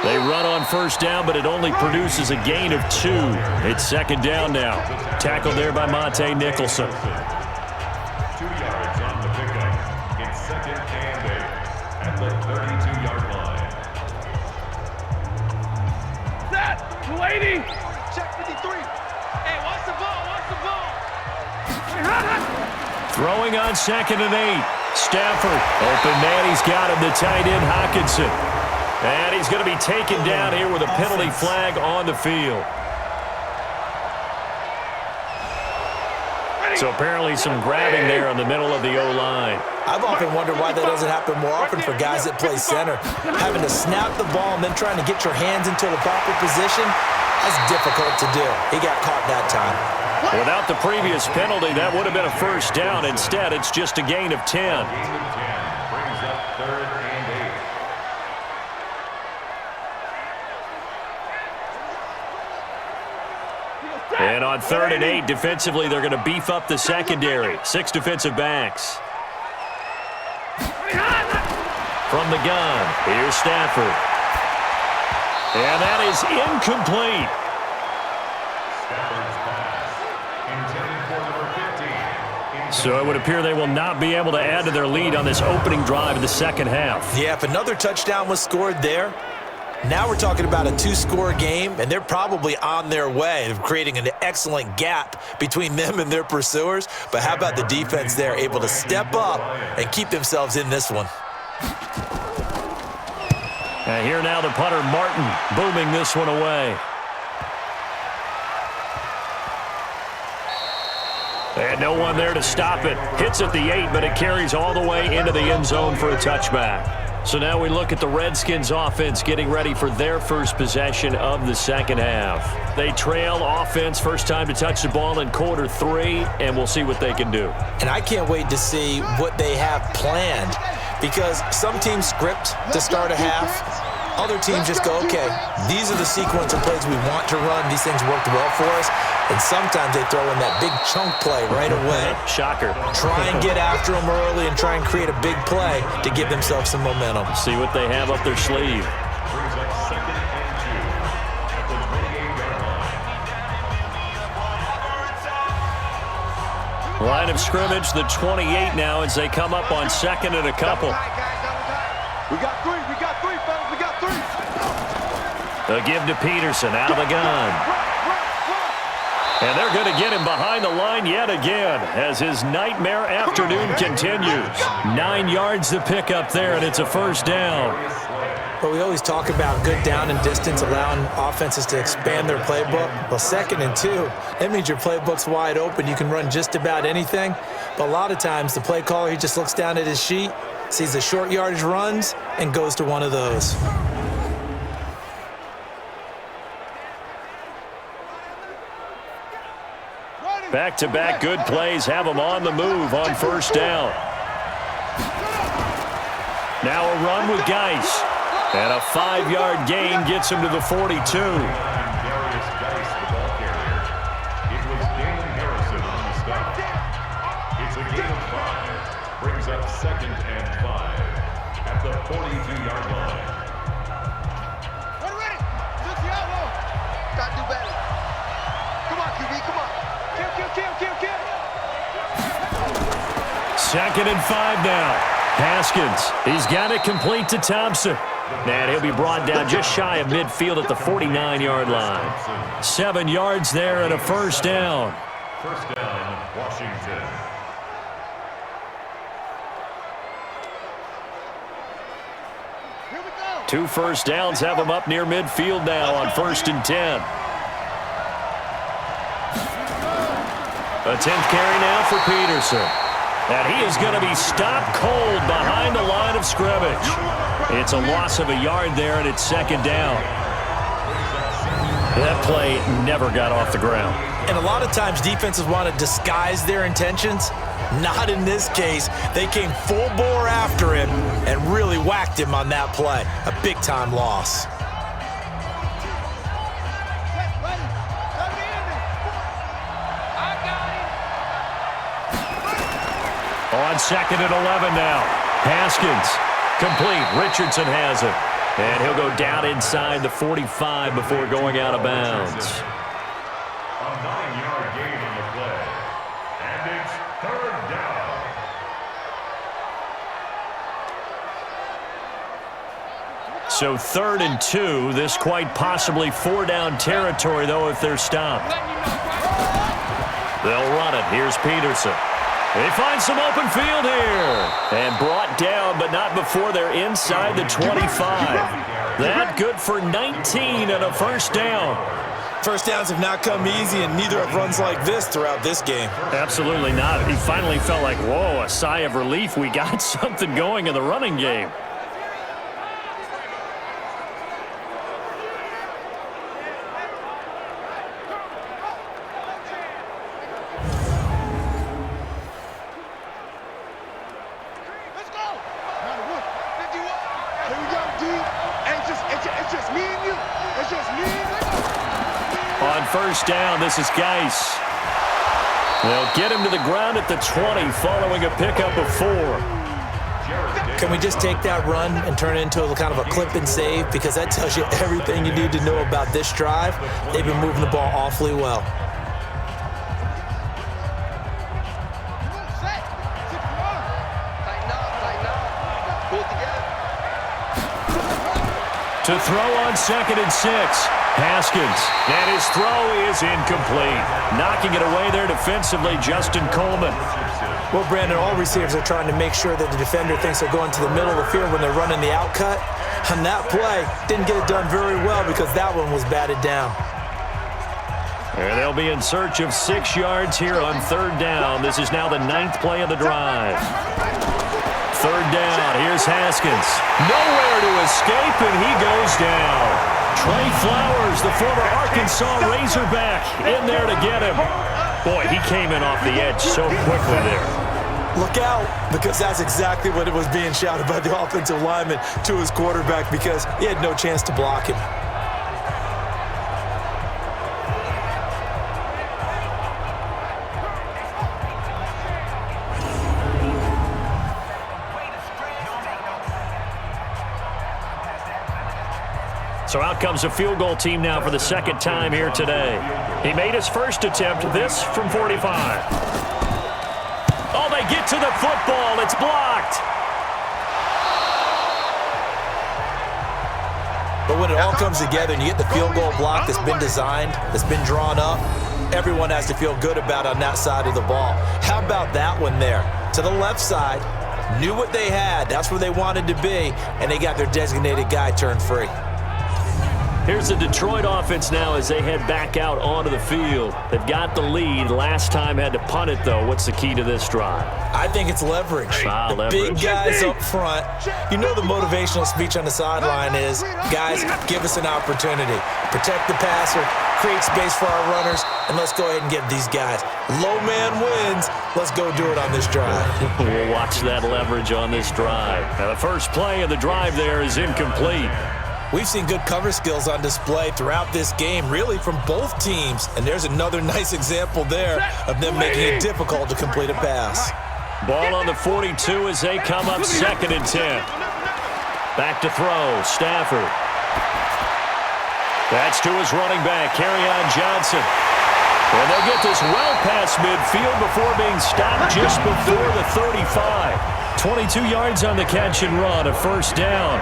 They run on first down, but it only produces a gain of 2. It's second down now. Tackled there by Monte Nicholson. 2 yards on the pickup. It's second and 8 at the 32-yard line. Set, lady. Check 53. Hey, watch the ball, Throwing on second and 8. Stafford, open man, he's got him, the tight end Hockenson. And he's going to be taken down here with a penalty flag on the field. So apparently some grabbing there in the middle of the O-line. I've often wondered why that doesn't happen more often for guys that play center. Having to snap the ball and then trying to get your hands into the proper position, that's difficult to do. He got caught that time. Without the previous penalty, that would have been a first down. Instead, it's just a gain of 10. Gain of 10 brings up third and 8. And on third and 8, defensively, they're going to beef up the secondary. 6 defensive backs. From the gun, here's Stafford. And that is incomplete. Stafford's pass intended for number 15. So it would appear they will not be able to add to their lead on this opening drive of the second half. Yeah, if another touchdown was scored there, now we're talking about a 2-score game, and they're probably on their way of creating an excellent gap between them and their pursuers. But how about the defense there, able to step up and keep themselves in this one? And here now the punter, Martin, booming this one away. And no one there to stop it. Hits at the 8, but it carries all the way into the end zone for a touchback. So now we look at the Redskins offense getting ready for their first possession of the second half. They trail offense, first time to touch the ball in quarter 3, and we'll see what they can do. And I can't wait to see what they have planned, because some teams script to start a half. Other teams just go, okay, these are the sequence of plays we want to run. These things worked well for us. And sometimes they throw in that big chunk play right away. Shocker. Try and get after them early and try and create a big play to give themselves some momentum. See what they have up their sleeve. Brings up 2nd and 2 at the 28-yard line. Line of scrimmage, the 28 now as they come up on 2nd and a couple. We got 3, fellas, we got 3. A give to Peterson out of the gun. And they're going to get him behind the line yet again as his nightmare afternoon continues. 9 yards to pick up there, and it's a first down. But we always talk about good down and distance, allowing offenses to expand their playbook. Well, 2nd and 2, that means your playbook's wide open. You can run just about anything. But a lot of times, the play caller, he just looks down at his sheet, sees the short yardage runs, and goes to one of those. Back-to-back good plays have them on the move on first down. Now a run with Geis. And a 5-yard gain gets him to the 42. Darius Geis, the ball carrier. It was Dalen Harrison on the stop. It's a gain of 5. Brings up 2nd and 5 at the 42-yard line. We're ready. Just the outlaw. Got to do better. Come on, QB, come on. Kill. 2nd and 5 now. Haskins, he's got it complete to Thompson. And he'll be brought down just shy of midfield at the 49-yard line. 7 yards there and a first down. First down, Washington. Here we go. 2 first downs have him up near midfield now on 1st and 10. A 10th carry now for Peterson. And he is going to be stopped cold behind the line of scrimmage. It's a loss of a yard there, and it's 2nd down. That play never got off the ground. And a lot of times defenses want to disguise their intentions. Not in this case. They came full bore after him and really whacked him on that play. A big-time loss. On 2nd and 11 now. Haskins, complete. Richardson has it. And he'll go down inside the 45 before going out of bounds. A 9-yard gain on the play. And it's 3rd down. So 3rd and 2. This quite possibly 4-down territory, though, if they're stopped. They'll run it. Here's Peterson. They find some open field here. And brought down, but not before they're inside the 25. That good for 19 and a first down. First downs have not come easy, and neither have runs like this throughout this game. Absolutely not. He finally felt like, whoa, a sigh of relief. We got something going in the running game. On first down, this is Geis. They'll get him to the ground at the 20 following a pickup of 4. Can we just take that run and turn it into a kind of a clip and save? Because that tells you everything you need to know about this drive. They've been moving the ball awfully well. To throw on 2nd and 6. Haskins. And his throw is incomplete. Knocking it away there defensively, Justin Coleman. Well, Brandon, all receivers are trying to make sure that the defender thinks they're going to the middle of the field when they're running the out cut. On that play, didn't get it done very well because that one was batted down. And they'll be in search of 6 yards here on third down. This is now the 9th play of the drive. Third down, here's Haskins. Nowhere to escape, and he goes down. Trey Flowers, the former Arkansas Razorback, in there to get him. Boy, he came in off the edge so quickly there. Look out, because that's exactly what it was being shouted by the offensive lineman to his quarterback, because he had no chance to block him. So out comes a field goal team now for the second time here today. He made his first attempt, this from 45. Oh, they get to the football. It's blocked. But when it all comes together and you get the field goal block that's been designed, that's been drawn up, everyone has to feel good about on that side of the ball. How about that one there? To the left side, knew what they had. That's where they wanted to be, and they got their designated guy turned free. Here's the Detroit offense now as they head back out onto the field. They've got the lead. Last time had to punt it, though. What's the key to this drive? I think it's leverage. Big guys up front. You know the motivational speech on the sideline is, guys, give us an opportunity. Protect the passer, create space for our runners, and let's go ahead and get these guys. Low man wins. Let's go do it on this drive. We'll watch that leverage on this drive. Now, the first play of the drive there is incomplete. We've seen good cover skills on display throughout this game, really from both teams. And there's another nice example there of them making it difficult to complete a pass. Ball on the 42 as they come up 2nd and 10. Back to throw, Stafford. That's to his running back, Kerryon Johnson. And they'll get this well past midfield before being stopped just before the 35. 22 yards on the catch and run, a first down.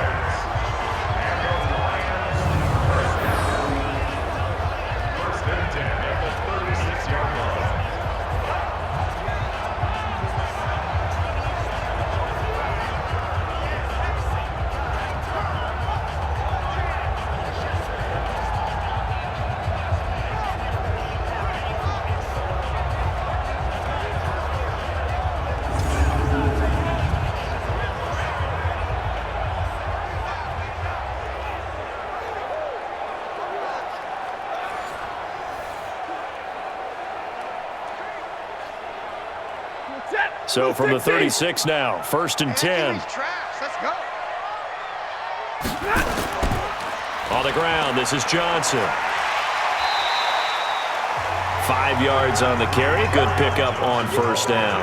So from the 36 now, 1st and 10. On the ground, this is Johnson. 5 yards on the carry. Good pickup on first down.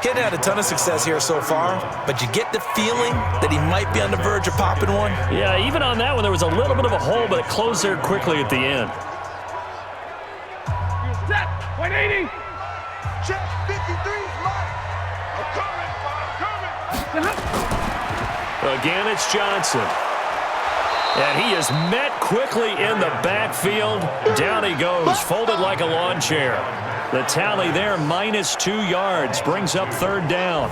He hadn't had a ton of success here so far, but you get the feeling that he might be on the verge of popping one. Yeah, even on that one, there was a little bit of a hole, but it closed there quickly at the end. Set, 180. Check, 53. Again, it's Johnson. And he is met quickly in the backfield. Down he goes, folded like a lawn chair. The tally there, -2 yards, brings up 3rd down.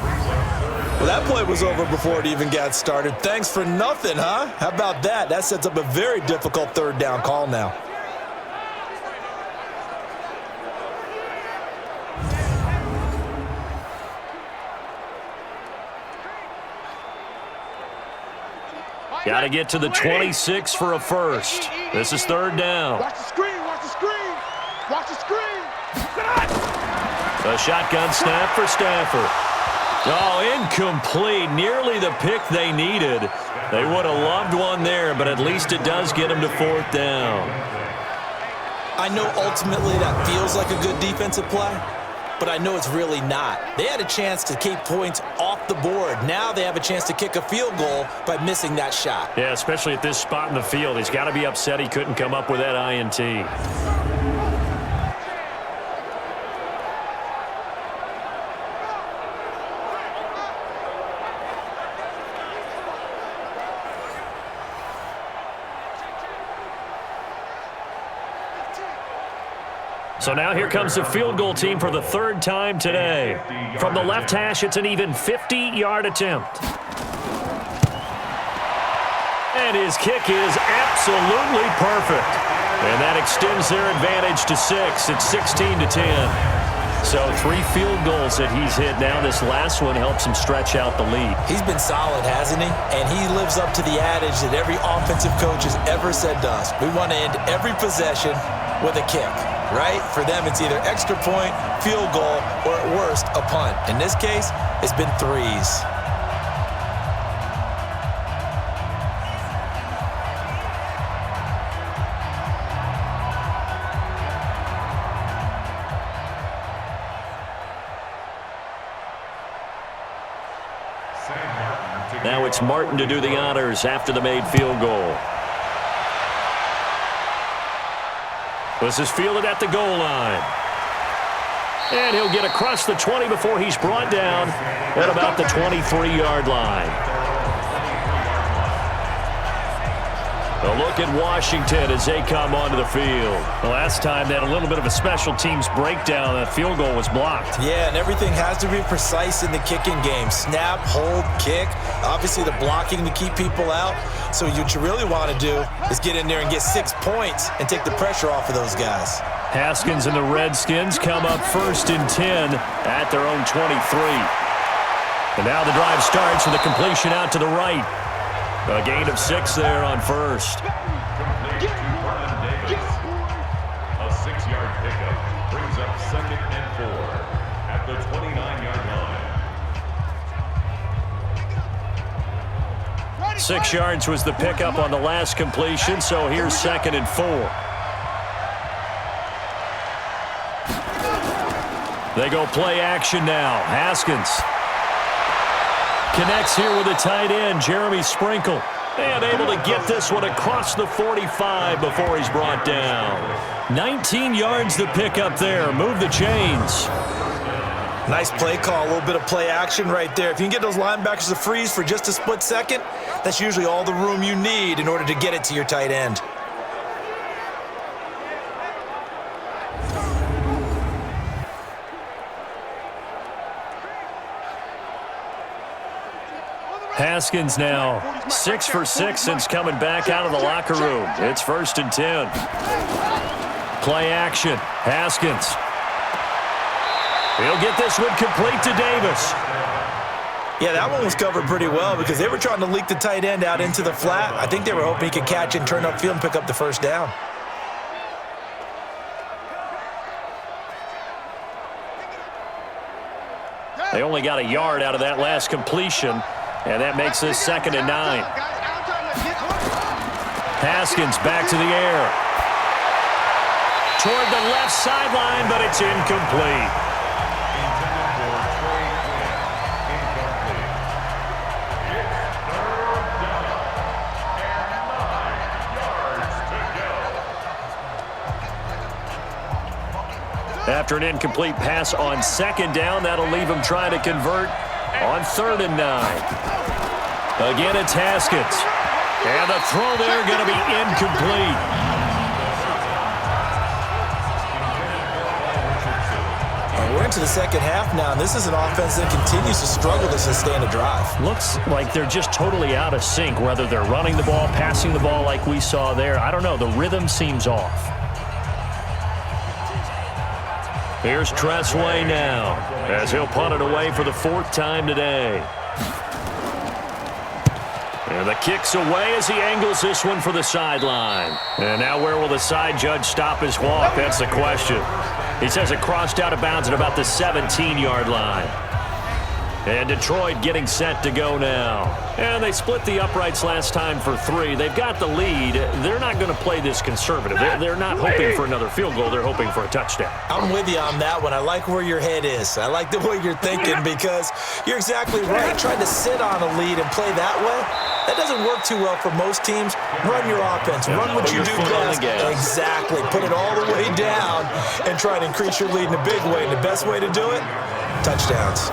Well, that play was over before it even got started. Thanks for nothing, huh? How about that? That sets up a very difficult 3rd down call now. Got to get to the 26 for a first. This is 3rd down. Watch the screen, watch the screen, watch the screen. A shotgun snap for Stafford. Oh, incomplete. Nearly the pick they needed. They would have loved one there, but at least it does get them to 4th down. I know ultimately that feels like a good defensive play, but I know it's really not. They had a chance to keep points off the board. Now they have a chance to kick a field goal by missing that shot. Yeah, especially at this spot in the field. He's got to be upset he couldn't come up with that INT. So now here comes the field goal team for the 3rd time today. From the left hash, it's an even 50-yard attempt. And his kick is absolutely perfect. And that extends their advantage to 6. It's 16-10. So 3 field goals that he's hit now. This last one helps him stretch out the lead. He's been solid, hasn't he? And he lives up to the adage that every offensive coach has ever said to us. We want to end every possession with a kick, right? For them, it's either extra point, field goal, or at worst, a punt. In this case, it's been 3s. Now it's Martin to do the honors after the made field goal. This is fielded at the goal line. And he'll get across the 20 before he's brought down at about the 23-yard line. A look at Washington as they come onto the field. The last time they had a little bit of a special teams breakdown, that field goal was blocked. Yeah, and everything has to be precise in the kicking game. Snap, hold, kick. Obviously, the blocking to keep people out. So what you really want to do is get in there and get 6 points and take the pressure off of those guys. Haskins and the Redskins come up 1st and 10 at their own 23. And now the drive starts with a completion out to the right. A gain of 6 there on 1st. Complete to Vernon Davis. A 6-yard pickup brings up 2nd and 4 at the 29-yard line. 6 yards was the pickup on the last completion, so here's 2nd and 4. They go play action now. Haskins connects here with a tight end, Jeremy Sprinkle. And able to get this one across the 45 before he's brought down. 19 yards to pick up there. Move the chains. Nice play call, a little bit of play action right there. If you can get those linebackers to freeze for just a split second, that's usually all the room you need in order to get it to your tight end. Haskins now 6 for 6 since coming back out of the locker room. It's 1st and 10. Play action. Haskins. He'll get this one complete to Davis. Yeah, that one was covered pretty well because they were trying to leak the tight end out into the flat. I think they were hoping he could catch and turn upfield and pick up the 1st down. They only got a yard out of that last completion. And that makes this 2nd and 9. Haskins back to the air. Toward the left sideline, but it's incomplete. Intended for Trey Quinn. Incomplete. It's 3rd down and 9 yards to go. After an incomplete pass on 2nd down, that'll leave him trying to convert on 3rd and 9. Again, it's Haskins. And the throw there going to be incomplete. We're into the 2nd half now, and this is an offense that continues to struggle to sustain a drive. Looks like they're just totally out of sync, whether they're running the ball, passing the ball like we saw there. I don't know. The rhythm seems off. Here's Tressway now as he'll punt it away for the 4th time today. And the kick's away as he angles this one for the sideline. And now where will the side judge stop his walk? That's the question. He says it crossed out of bounds at about the 17-yard line. And Detroit getting set to go now. And they split the uprights last time for 3. They've got the lead. They're not going to play this conservative. They're not hoping for another field goal. They're hoping for a touchdown. I'm with you on that one. I like where your head is. I like the way you're thinking because you're exactly right. Trying to sit on a lead and play that way, that doesn't work too well for most teams. Run your offense. Run what you do best. Exactly. Put it all the way down and try to increase your lead in a big way. And the best way to do it, touchdowns.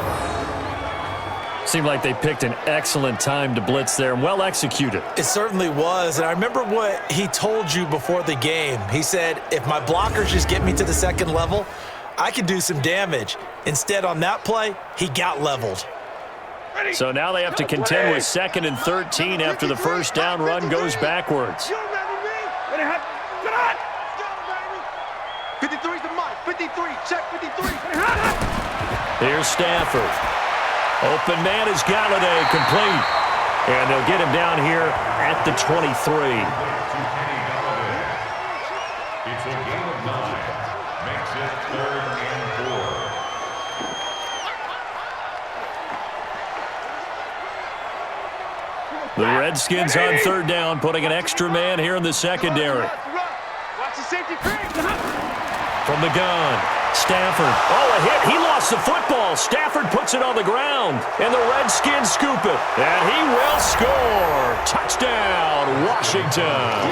Seemed like they picked an excellent time to blitz there and well executed. It certainly was. And I remember what he told you before the game. He said, if my blockers just get me to the 2nd level, I can do some damage. Instead, on that play, he got leveled. So now they have to contend with 2nd and 13 after the 1st down run goes backwards. 53's the mic. 53. Check 53. Here's Stafford. Open man is Galladay, complete. And they'll get him down here at the 23. It's a game of 9. Makes it 3rd and 4. The Redskins on 3rd down, putting an extra man here in the secondary. Watch the safety creep. From the gun, Stafford. Oh, a hit. He lost the football. Stafford puts it on the ground, and the Redskins scoop it. And he will score. Touchdown, Washington.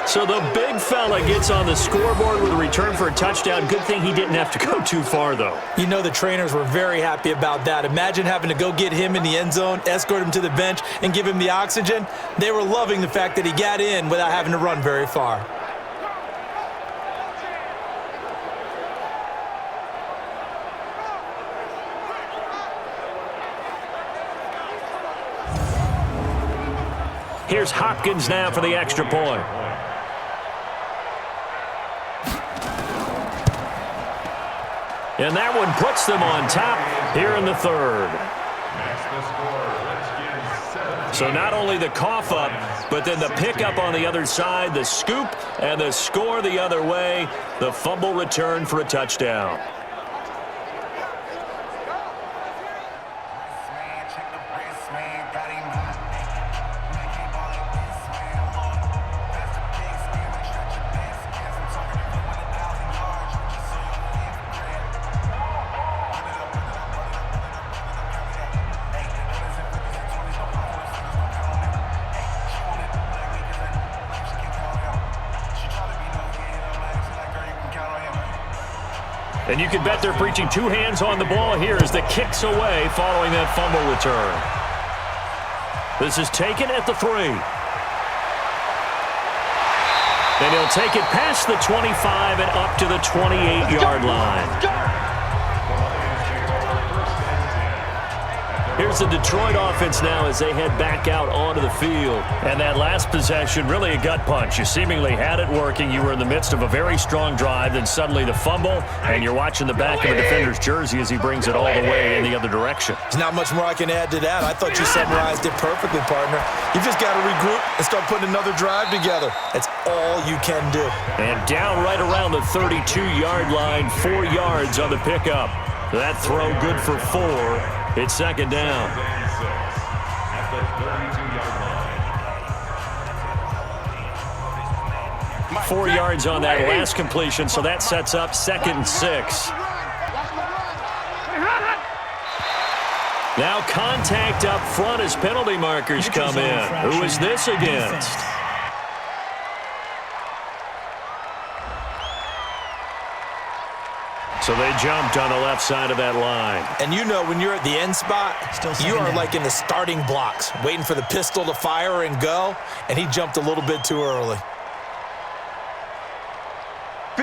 So the big fella gets on the scoreboard with a return for a touchdown. Good thing he didn't have to go too far, though. You know the trainers were very happy about that. Imagine having to go get him in the end zone, escort him to the bench, and give him the oxygen. They were loving the fact that he got in without having to run very far. Here's Hopkins now for the extra point. And that one puts them on top here in the 3rd. So not only the cough up, but then the pickup on the other side, the scoop, and the score the other way. The fumble return for a touchdown. And you can bet they're preaching 2 hands on the ball here as the kick's away following that fumble return. This is taken at the 3. And he'll take it past the 25 and up to the 28-yard line. Here's the Detroit offense now as they head back out onto the field. And that last possession, really a gut punch. You seemingly had it working. You were in the midst of a very strong drive. Then suddenly the fumble, and you're watching the back of a defender's jersey as he brings it all the way in the other direction. There's not much more I can add to that. I thought you summarized it perfectly, partner. You just got to regroup and start putting another drive together. That's all you can do. And down right around the 32-yard line, 4 yards on the pickup. That throw good for 4. It's 2nd down. At the 32-yard line. 4 yards on that last completion, so that sets up 2nd and 6. Now contact up front as penalty markers come in. Who is this against? So they jumped on the left side of that line. And you know when you're at the end spot, you are like in the starting blocks, waiting for the pistol to fire and go, and he jumped a little bit too early.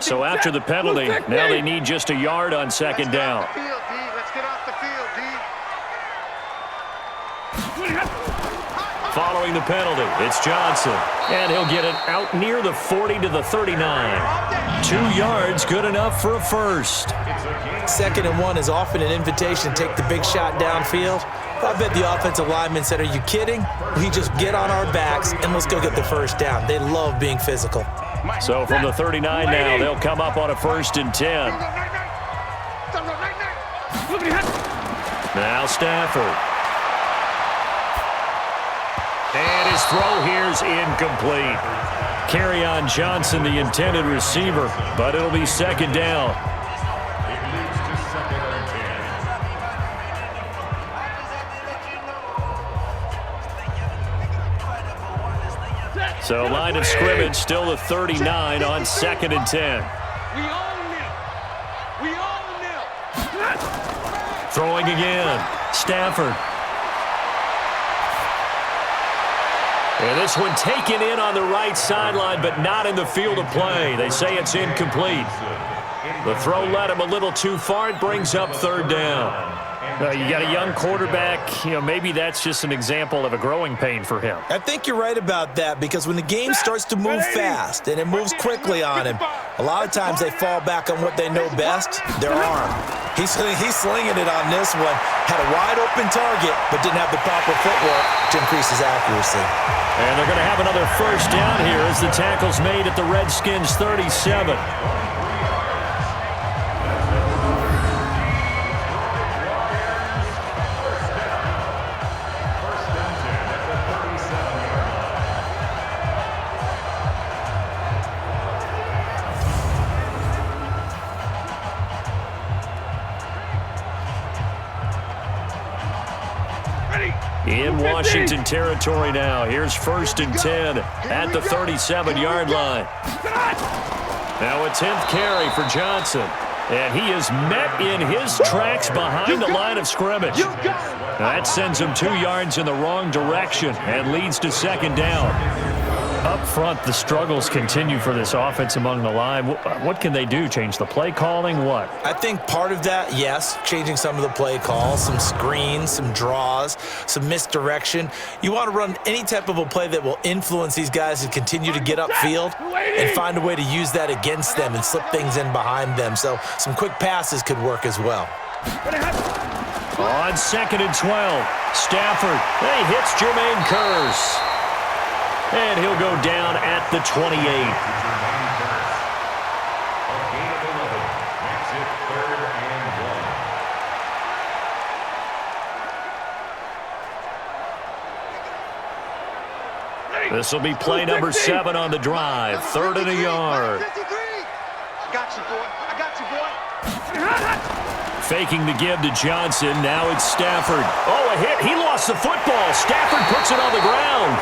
So after the penalty, now they need just a yard on 2nd down. Let's get off the field, D. Following the penalty, it's Johnson. And he'll get it out near the 40 to the 39. 2 yards, good enough for a first. 2nd and 1 is often an invitation to take the big shot downfield. I bet the offensive lineman said, are you kidding? We just get on our backs and let's go get the first down. They love being physical. So from the 39 now, they'll come up on a 1st and 10. Now Stafford. And his throw here's incomplete. Kerryon Johnson, the intended receiver, but it'll be 2nd down. It leads to 2nd and 10. So line of scrimmage still the 39 on 2nd and 10. We own them. We own them. Throwing again. Stafford. And this one taken in on the right sideline, but not in the field of play. They say it's incomplete. The throw led him a little too far. It brings up 3rd down. You got a young quarterback. Maybe that's just an example of a growing pain for him. I think you're right about that, because when the game starts to move fast and it moves quickly on him, a lot of times they fall back on what they know best, their arm. He's slinging it on this one. Had a wide open target, but didn't have the proper footwork to increase his accuracy. And they're going to have another first down here as the tackle's made at the Redskins' 37. In Washington territory now. Here's 1st and 10 at the 37-yard line. Now a 10th carry for Johnson. And he is met in his tracks behind the line of scrimmage. That sends him 2 yards in the wrong direction and leads to 2nd down. Up front, the struggles continue for this offense among the line. What can they do? Change the play calling? What? I think part of that, yes, changing some of the play calls, some screens, some draws, some misdirection. You want to run any type of a play that will influence these guys to continue to get upfield and find a way to use that against them and slip things in behind them. So some quick passes could work as well. On 2nd and 12, Stafford, he hits Jermaine Kearse. And he'll go down at the 28. This will be play number 7 on the drive. 3rd and a yard. I got you, boy. I got you, boy. Faking the give to Johnson. Now it's Stafford. Oh, a hit. He lost the football. Stafford puts it on the ground.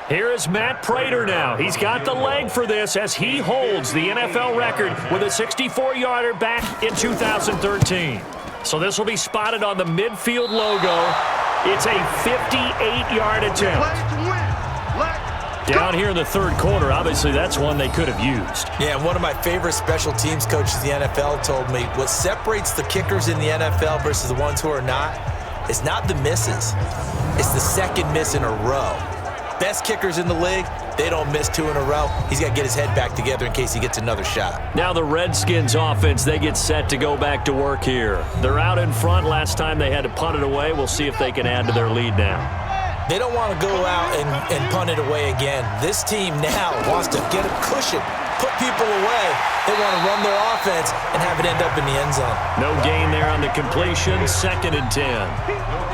Here is Matt Prater now. He's got the leg for this as he holds the NFL record with a 64-yarder back in 2013. So this will be spotted on the midfield logo. It's a 58-yard attempt. Down here in the 3rd quarter, obviously that's one they could have used. Yeah, and one of my favorite special teams coaches in the NFL told me what separates the kickers in the NFL versus the ones who are not is not the misses. It's the 2nd miss in a row. Best kickers in the league, they don't miss 2 in a row. He's got to get his head back together in case he gets another shot. Now the Redskins offense, they get set to go back to work here. They're out in front. Last time they had to punt it away. We'll see if they can add to their lead now. They don't want to go out and punt it away again. This team now wants to get a cushion, put people away. They want to run their offense and have it end up in the end zone. No gain there on the completion. 2nd and 10.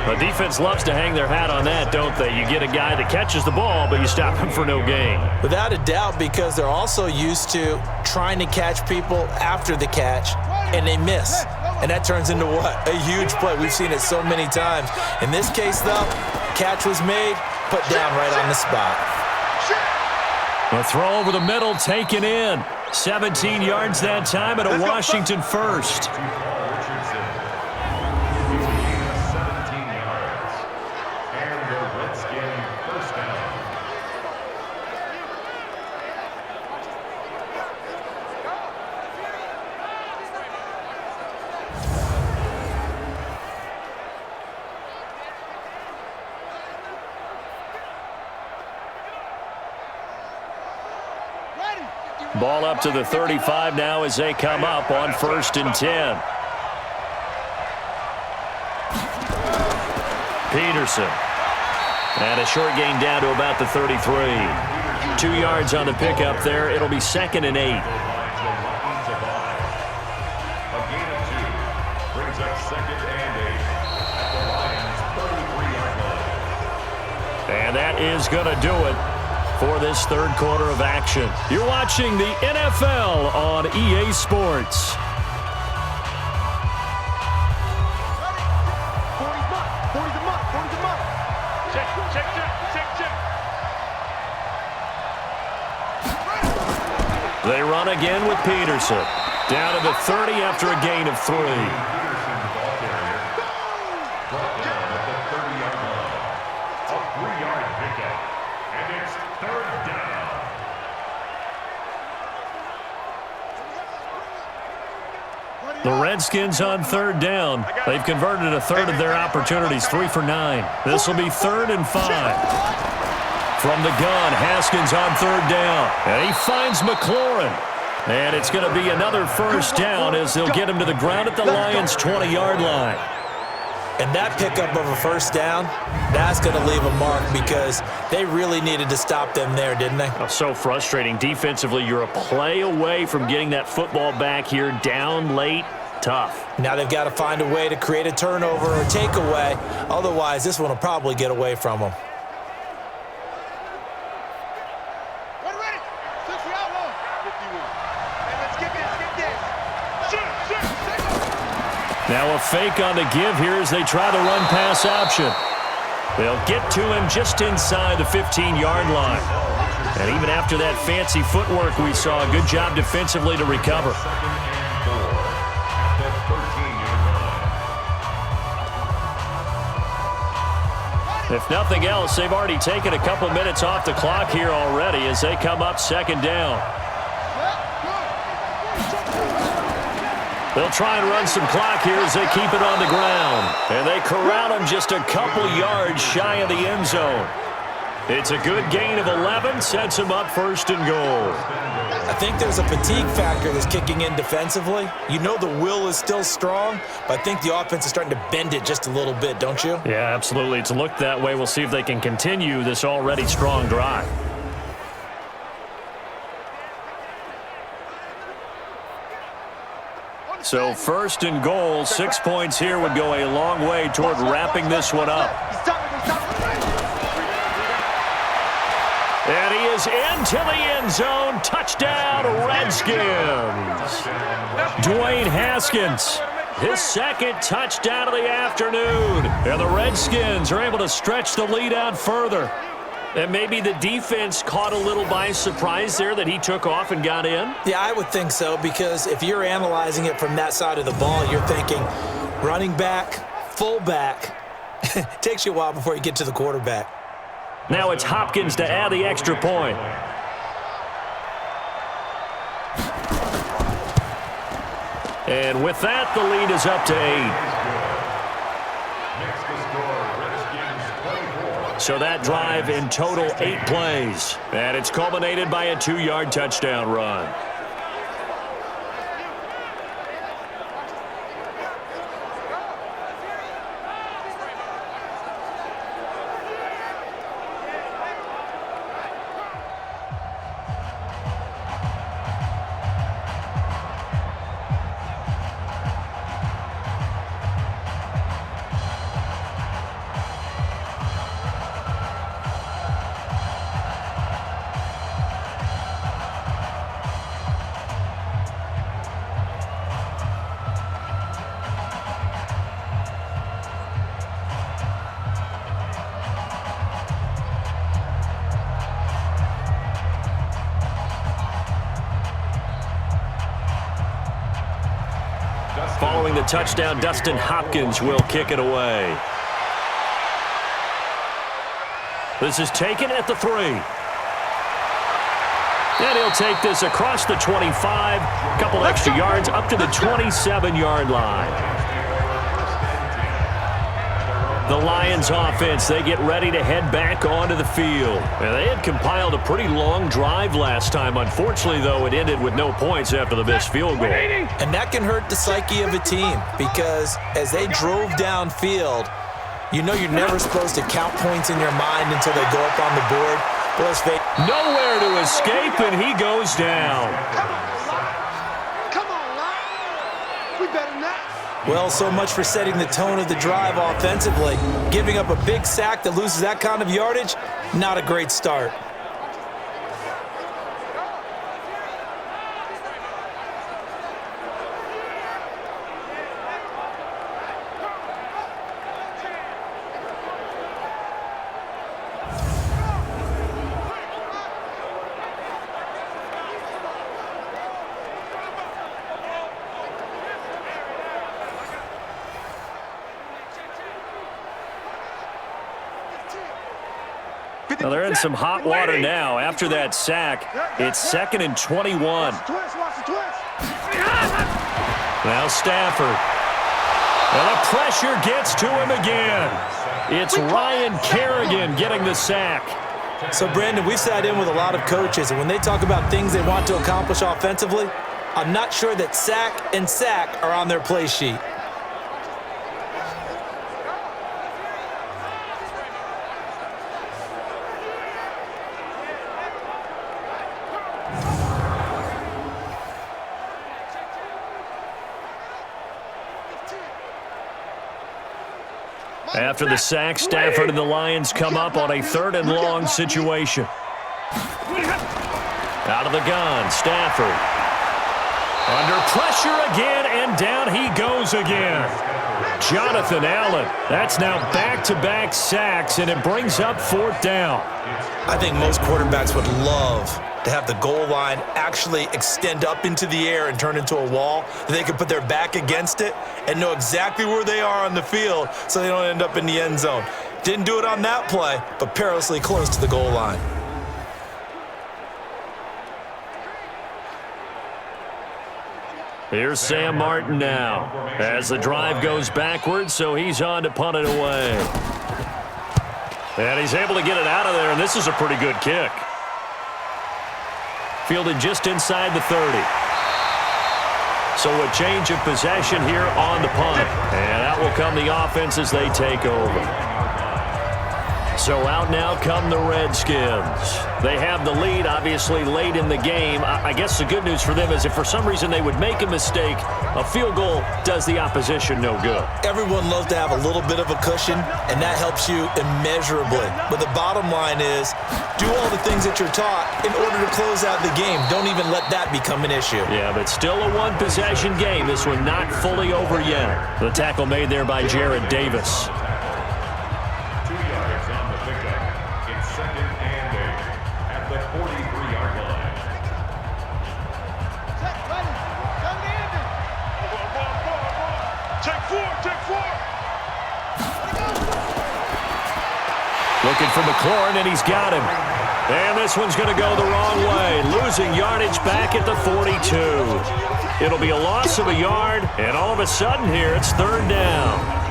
The defense loves to hang their hat on that, don't they? You get a guy that catches the ball, but you stop him for no gain. Without a doubt, because they're also used to trying to catch people after the catch, and they miss. And that turns into what? A huge play. We've seen it so many times. In this case, though, catch was made, put down right on the spot. A throw over the middle, taken in. 17 yards that time and a Washington first. Ball up to the 35 now as they come up on 1st and 10. Peterson. And a short gain down to about the 33. 2 yards on the pickup there. It'll be 2nd and 8. A gain of 2 brings up 2nd and 8 at the Lions' 33-yard line. And that is going to do it for this 3rd quarter of action. You're watching the NFL on EA Sports. They run again with Peterson. Down to the 30 after a gain of 3. Peterson, the ball carrier, brought down at the 30-yard line. A 3-yard pickup, and it's 3rd down. The Redskins on 3rd down. They've converted a third of their opportunities, 3 for 9. This will be 3rd and 5. From the gun, Haskins on 3rd down. And he finds McLaurin. And it's going to be another 1st down as they'll get him to the ground at the Lions' 20-yard line. And that pickup of a 1st down, that's going to leave a mark because they really needed to stop them there, didn't they? Oh, so frustrating. Defensively, you're a play away from getting that football back here down late. Tough. Now they've got to find a way to create a turnover or takeaway. Otherwise, this one will probably get away from them. Now a fake on the give here as they try the run-pass option. They'll get to him just inside the 15-yard line. And even after that fancy footwork we saw, a good job defensively to recover. If nothing else, they've already taken a couple minutes off the clock here already as they come up 2nd down. They'll try and run some clock here as they keep it on the ground. And they corral him just a couple yards shy of the end zone. It's a good gain of 11, sets him up 1st and goal. I think there's a fatigue factor that's kicking in defensively. You know the will is still strong, but I think the offense is starting to bend it just a little bit, don't you? Yeah, absolutely. It's looked that way. We'll see if they can continue this already strong drive. So 1st and goal, 6 points here would go a long way toward wrapping this one up. And he is into the end zone. Touchdown, Redskins. Dwayne Haskins, his 2nd touchdown of the afternoon. And the Redskins are able to stretch the lead out further. And maybe the defense caught a little by surprise there that he took off and got in? Yeah, I would think so, because if you're analyzing it from that side of the ball, you're thinking running back, fullback. It takes you a while before you get to the quarterback. Now it's Hopkins to add the extra point. And with that, the lead is up to 8. So that drive in total 8 plays. And it's culminated by a 2-yard touchdown run. Following the touchdown, Dustin Hopkins will kick it away. This is taken at the 3. And he'll take this across the 25, a couple extra yards up to the 27-yard line. The Lions offense, they get ready to head back onto the field. And they had compiled a pretty long drive last time. Unfortunately, though, it ended with no points after the missed field goal. And that can hurt the psyche of a team, because as they drove downfield, you know you're never supposed to count points in your mind until they go up on the board. But let's face it. Nowhere to escape, and he goes down. Come on, Lyle. We better not. Well, so much for setting the tone of the drive offensively. Giving up a big sack that loses that kind of yardage, not a great start. Well, they're in some hot water now. After that sack, it's 2nd and 21. Now Stafford. And the pressure gets to him again. It's Ryan Kerrigan getting the sack. So, Brandon, we've sat in with a lot of coaches, and when they talk about things they want to accomplish offensively, I'm not sure that sack and sack are on their play sheet. After the sack, Stafford and the Lions come up on a 3rd and long situation. Out of the gun, Stafford. Under pressure again, and down he goes again. Jonathan Allen. That's now back-to-back sacks, and it brings up 4th down. I think most quarterbacks would love to have the goal line actually extend up into the air and turn into a wall, that they can put their back against it and know exactly where they are on the field so they don't end up in the end zone. Didn't do it on that play, but perilously close to the goal line. Here's Sam Martin now as the drive goes backwards, so he's on to punt it away. And he's able to get it out of there, and this is a pretty good kick. Fielded just inside the 30. So a change of possession here on the punt. And out will come the offense as they take over. So out now come the Redskins. They have the lead, obviously, late in the game. I guess the good news for them is if for some reason they would make a mistake, a field goal does the opposition no good. Everyone loves to have a little bit of a cushion, and that helps you immeasurably. But the bottom line is, do all the things that you're taught in order to close out the game. Don't even let that become an issue. Yeah, but still a one-possession game. This one not fully over yet. The tackle made there by Jared Davis. 2 yards on the pickup. It's 2nd and 8 at the 43-yard line. Looking for McLaurin, and he's got him. And this one's going to go the wrong way, losing yardage back at the 42. It'll be a loss of a yard, and all of a sudden here, it's 3rd down.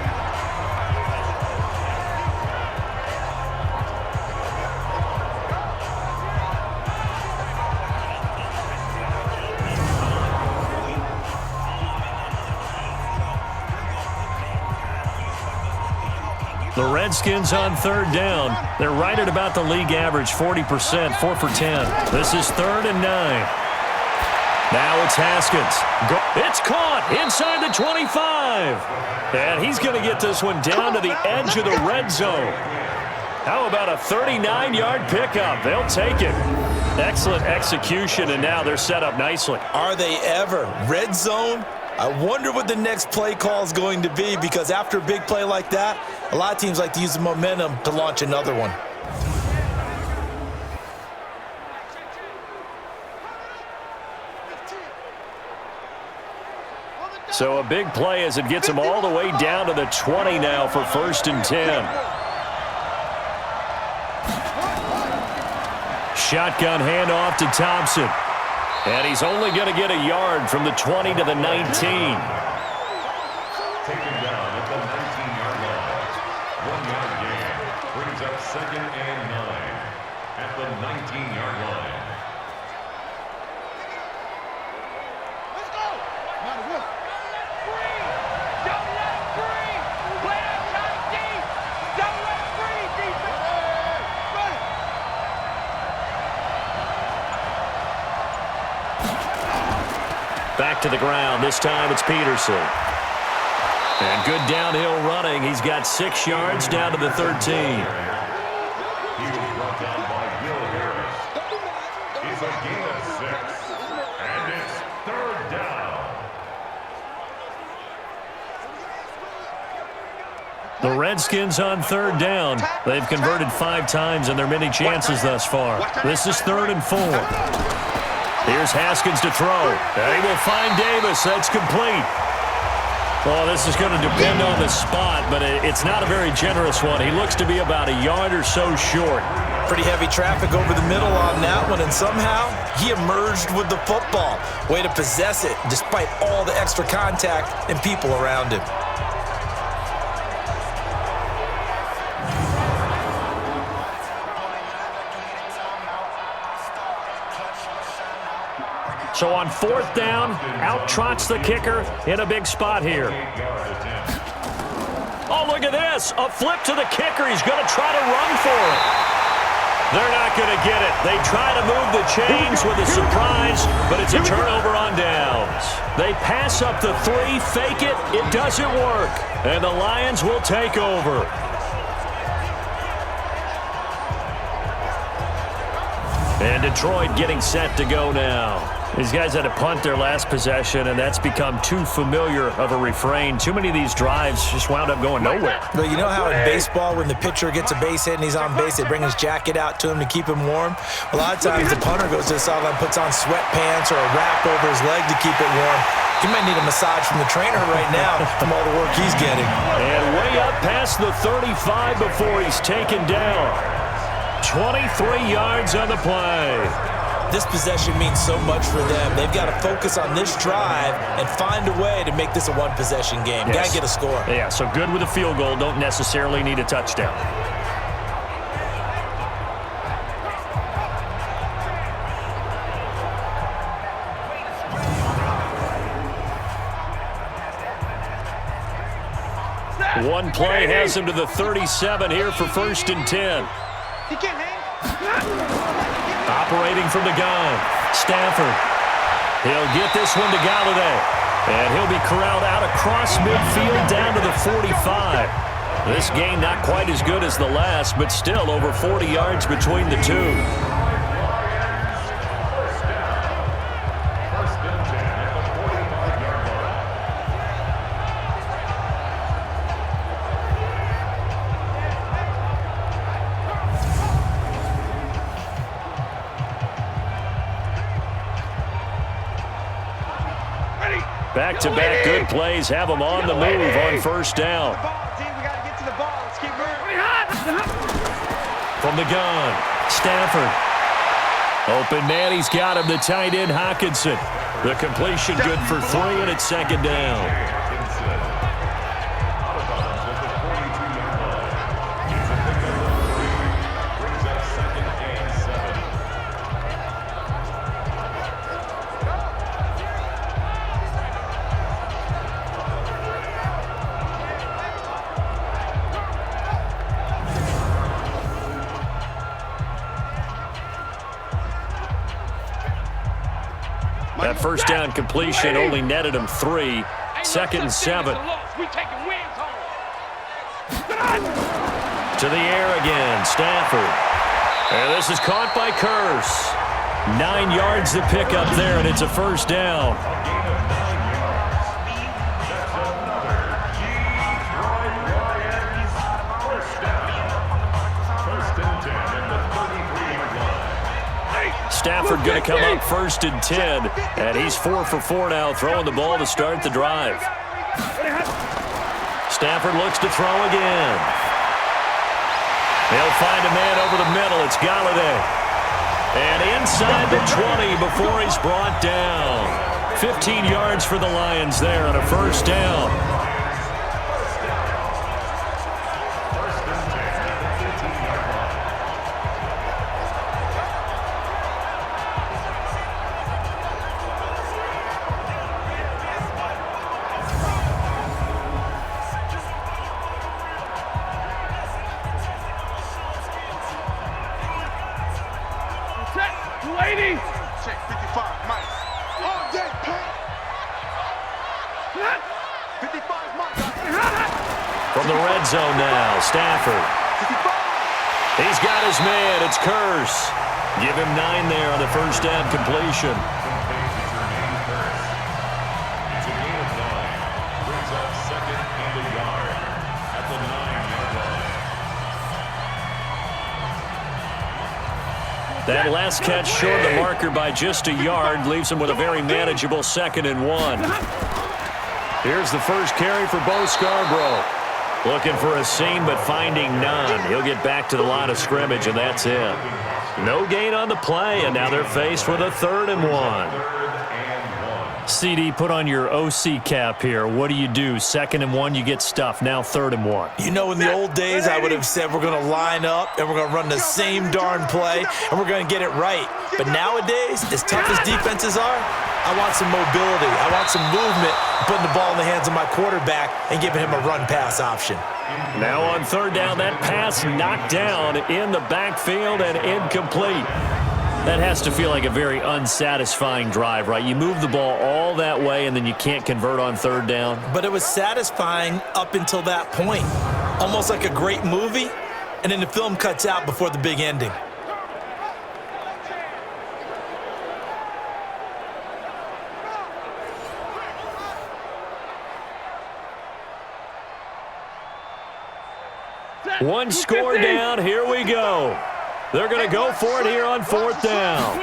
The Redskins on 3rd down. They're right at about the league average, 40%, 4 for 10. This is 3rd and 9. Now it's Haskins. It's caught inside the 25. And he's going to get this one down to the edge of the red zone. How about a 39-yard pickup? They'll take it. Excellent execution, and now they're set up nicely. Are they ever? Red zone? I wonder what the next play call is going to be, because after a big play like that, a lot of teams like to use the momentum to launch another one. So a big play as it gets them all the way down to the 20 now for 1st and 10. Shotgun handoff to Thompson. And he's only going to get a yard from the 20 to the 19. Taken down at the 19-yard line. 1-yard gain brings up 2nd and 9 at the 19-yard line. Let's go. Now the whip. Free. Don't let it free. Play outside deep. Don't let it free, defense. Run it. Back to the ground. This time it's Peterson. And good downhill running. He's got 6 yards down to the 13. He was brought down by Will Harris. It's a gain of 6. And it's 3rd down. The Redskins on 3rd down. They've converted 5 times in their many chances thus far. This is 3rd and 4. Here's Haskins to throw. And he will find Davis. That's complete. Well, this is going to depend on the spot, but it's not a very generous one. He looks to be about a yard or so short. Pretty heavy traffic over the middle on that one, and somehow he emerged with the football. Way to possess it despite all the extra contact and people around him. So on 4th down, out trots the kicker in a big spot here. Oh, look at this. A flip to the kicker. He's going to try to run for it. They're not going to get it. They try to move the chains with a surprise, but it's a turnover on downs. They pass up the 3, fake it. It doesn't work, and the Lions will take over. And Detroit getting set to go now. These guys had to punt their last possession, and that's become too familiar of a refrain. Too many of these drives just wound up going nowhere. But you know how in baseball, when the pitcher gets a base hit and he's on base, they bring his jacket out to him to keep him warm? A lot of times the punter goes to the sideline, puts on sweatpants or a wrap over his leg to keep it warm. He might need a massage from the trainer right now from all the work he's getting. And way up past the 35 before he's taken down. 23 yards on the play. This possession means so much for them. They've got to focus on this drive and find a way to make this a one-possession game. Yes. Got to get a score. Yeah, so good with a field goal. Don't necessarily need a touchdown. One play has him to the 37 here for 1st and 10. He can't hang. Operating from the gun, Stafford. He'll get this one to Galladay. And he'll be corralled out across midfield down to the 45. This game not quite as good as the last, but still over 40 yards between the two. Back-to-back good plays have them on the move on 1st down. From the gun, Stafford. Open man, he's got him, the tight end, Hockenson. The completion good for 3, and it's 2nd down. That 1st down completion only netted him 3. 2nd and 7. To the air again, Stafford. And this is caught by Curse. 9 yards to pick up there, and it's a 1st down. Stafford going to come up 1st and 10, and he's 4 for 4 now, throwing the ball to start the drive. Stafford looks to throw again. They'll find a man over the middle. It's Galladay. And inside the 20 before he's brought down. 15 yards for the Lions there on a 1st down. Check 55, Mike. All day, play. 55, Mike. From the red zone now, Stafford. 55. He's got his man. It's Curse. Give him 9 there on the 1st down completion. It's a gain of 9. Brings up 2nd and a yard at the 9-yard line. That last catch short of the marker by just a yard leaves him with a very manageable 2nd and 1. Here's the first carry for Bo Scarborough. Looking for a seam, but finding none. He'll get back to the line of scrimmage, and that's it. No gain on the play, and now they're faced with a 3rd and 1. CD, put on your OC cap here. What do you do? 2nd and 1, you get stuffed. Now 3rd and 1. You know, in the old days, I would have said we're going to line up and we're going to run the same darn play and we're going to get it right. But nowadays, as tough as defenses are, I want some mobility. I want some movement, putting the ball in the hands of my quarterback and giving him a run-pass option. Now on 3rd down, that pass knocked down in the backfield and incomplete. That has to feel like a very unsatisfying drive, right? You move the ball all that way, and then you can't convert on 3rd down. But it was satisfying up until that point. Almost like a great movie, and then the film cuts out before the big ending. One score down. Here we go. They're going to go for it here on 4th down.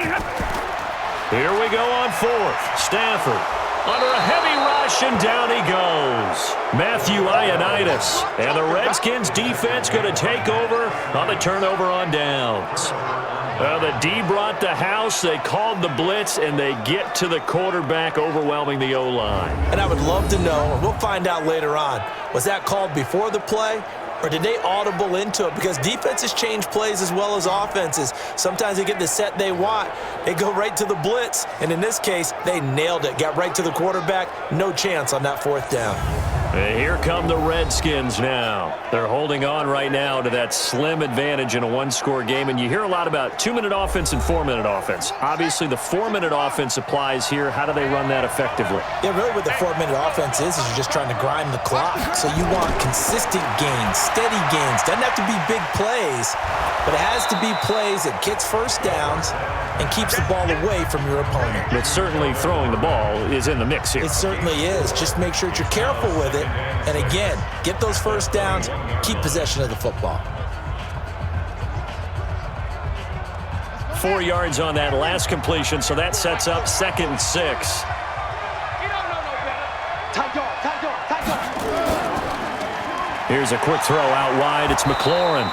Here we go on 4th. Stafford under a heavy rush, and down he goes. Matthew Ioannidis. And the Redskins defense going to take over on the turnover on downs. The D brought the house. They called the blitz, and they get to the quarterback, overwhelming the O-line. And I would love to know, and we'll find out later on, was that called before the play? Or did they audible into it? Because defenses change plays as well as offenses. Sometimes they get the set they want. They go right to the blitz. And in this case, they nailed it. Got right to the quarterback. No chance on that 4th down. And here come the Redskins now. They're holding on right now to that slim advantage in a 1-score game. And you hear a lot about 2-minute offense and 4-minute offense. Obviously, the 4-minute offense applies here. How do they run that effectively? Yeah, really what the 4-minute offense is you're just trying to grind the clock. So you want consistent gains, steady gains. Doesn't have to be big plays, but it has to be plays that gets 1st downs and keeps the ball away from your opponent. But certainly throwing the ball is in the mix here. It certainly is. Just make sure that you're careful with it. And again, get those 1st downs, keep possession of the football. 4 yards on that last completion, so that sets up 2nd and 6. You don't know no better. Tight dog. Here's a quick throw out wide. It's McLaurin.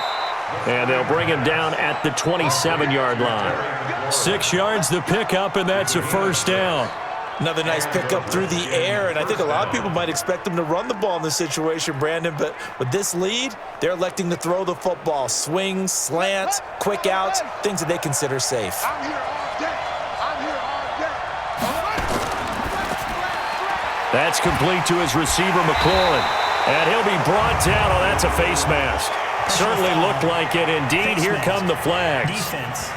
And they'll bring him down at the 27-yard line. 6 yards to pick up, and that's a 1st down. Another nice pickup through the air, and I think a lot of people might expect them to run the ball in this situation, Brandon, but with this lead, they're electing to throw the football. Swings, slants, quick outs, things that they consider safe. I'm here all day. I'm here all day. That's complete to his receiver, McLaurin. And he'll be brought down. Oh, that's a face mask. Certainly looked like it. Indeed, here come the flags. Defense.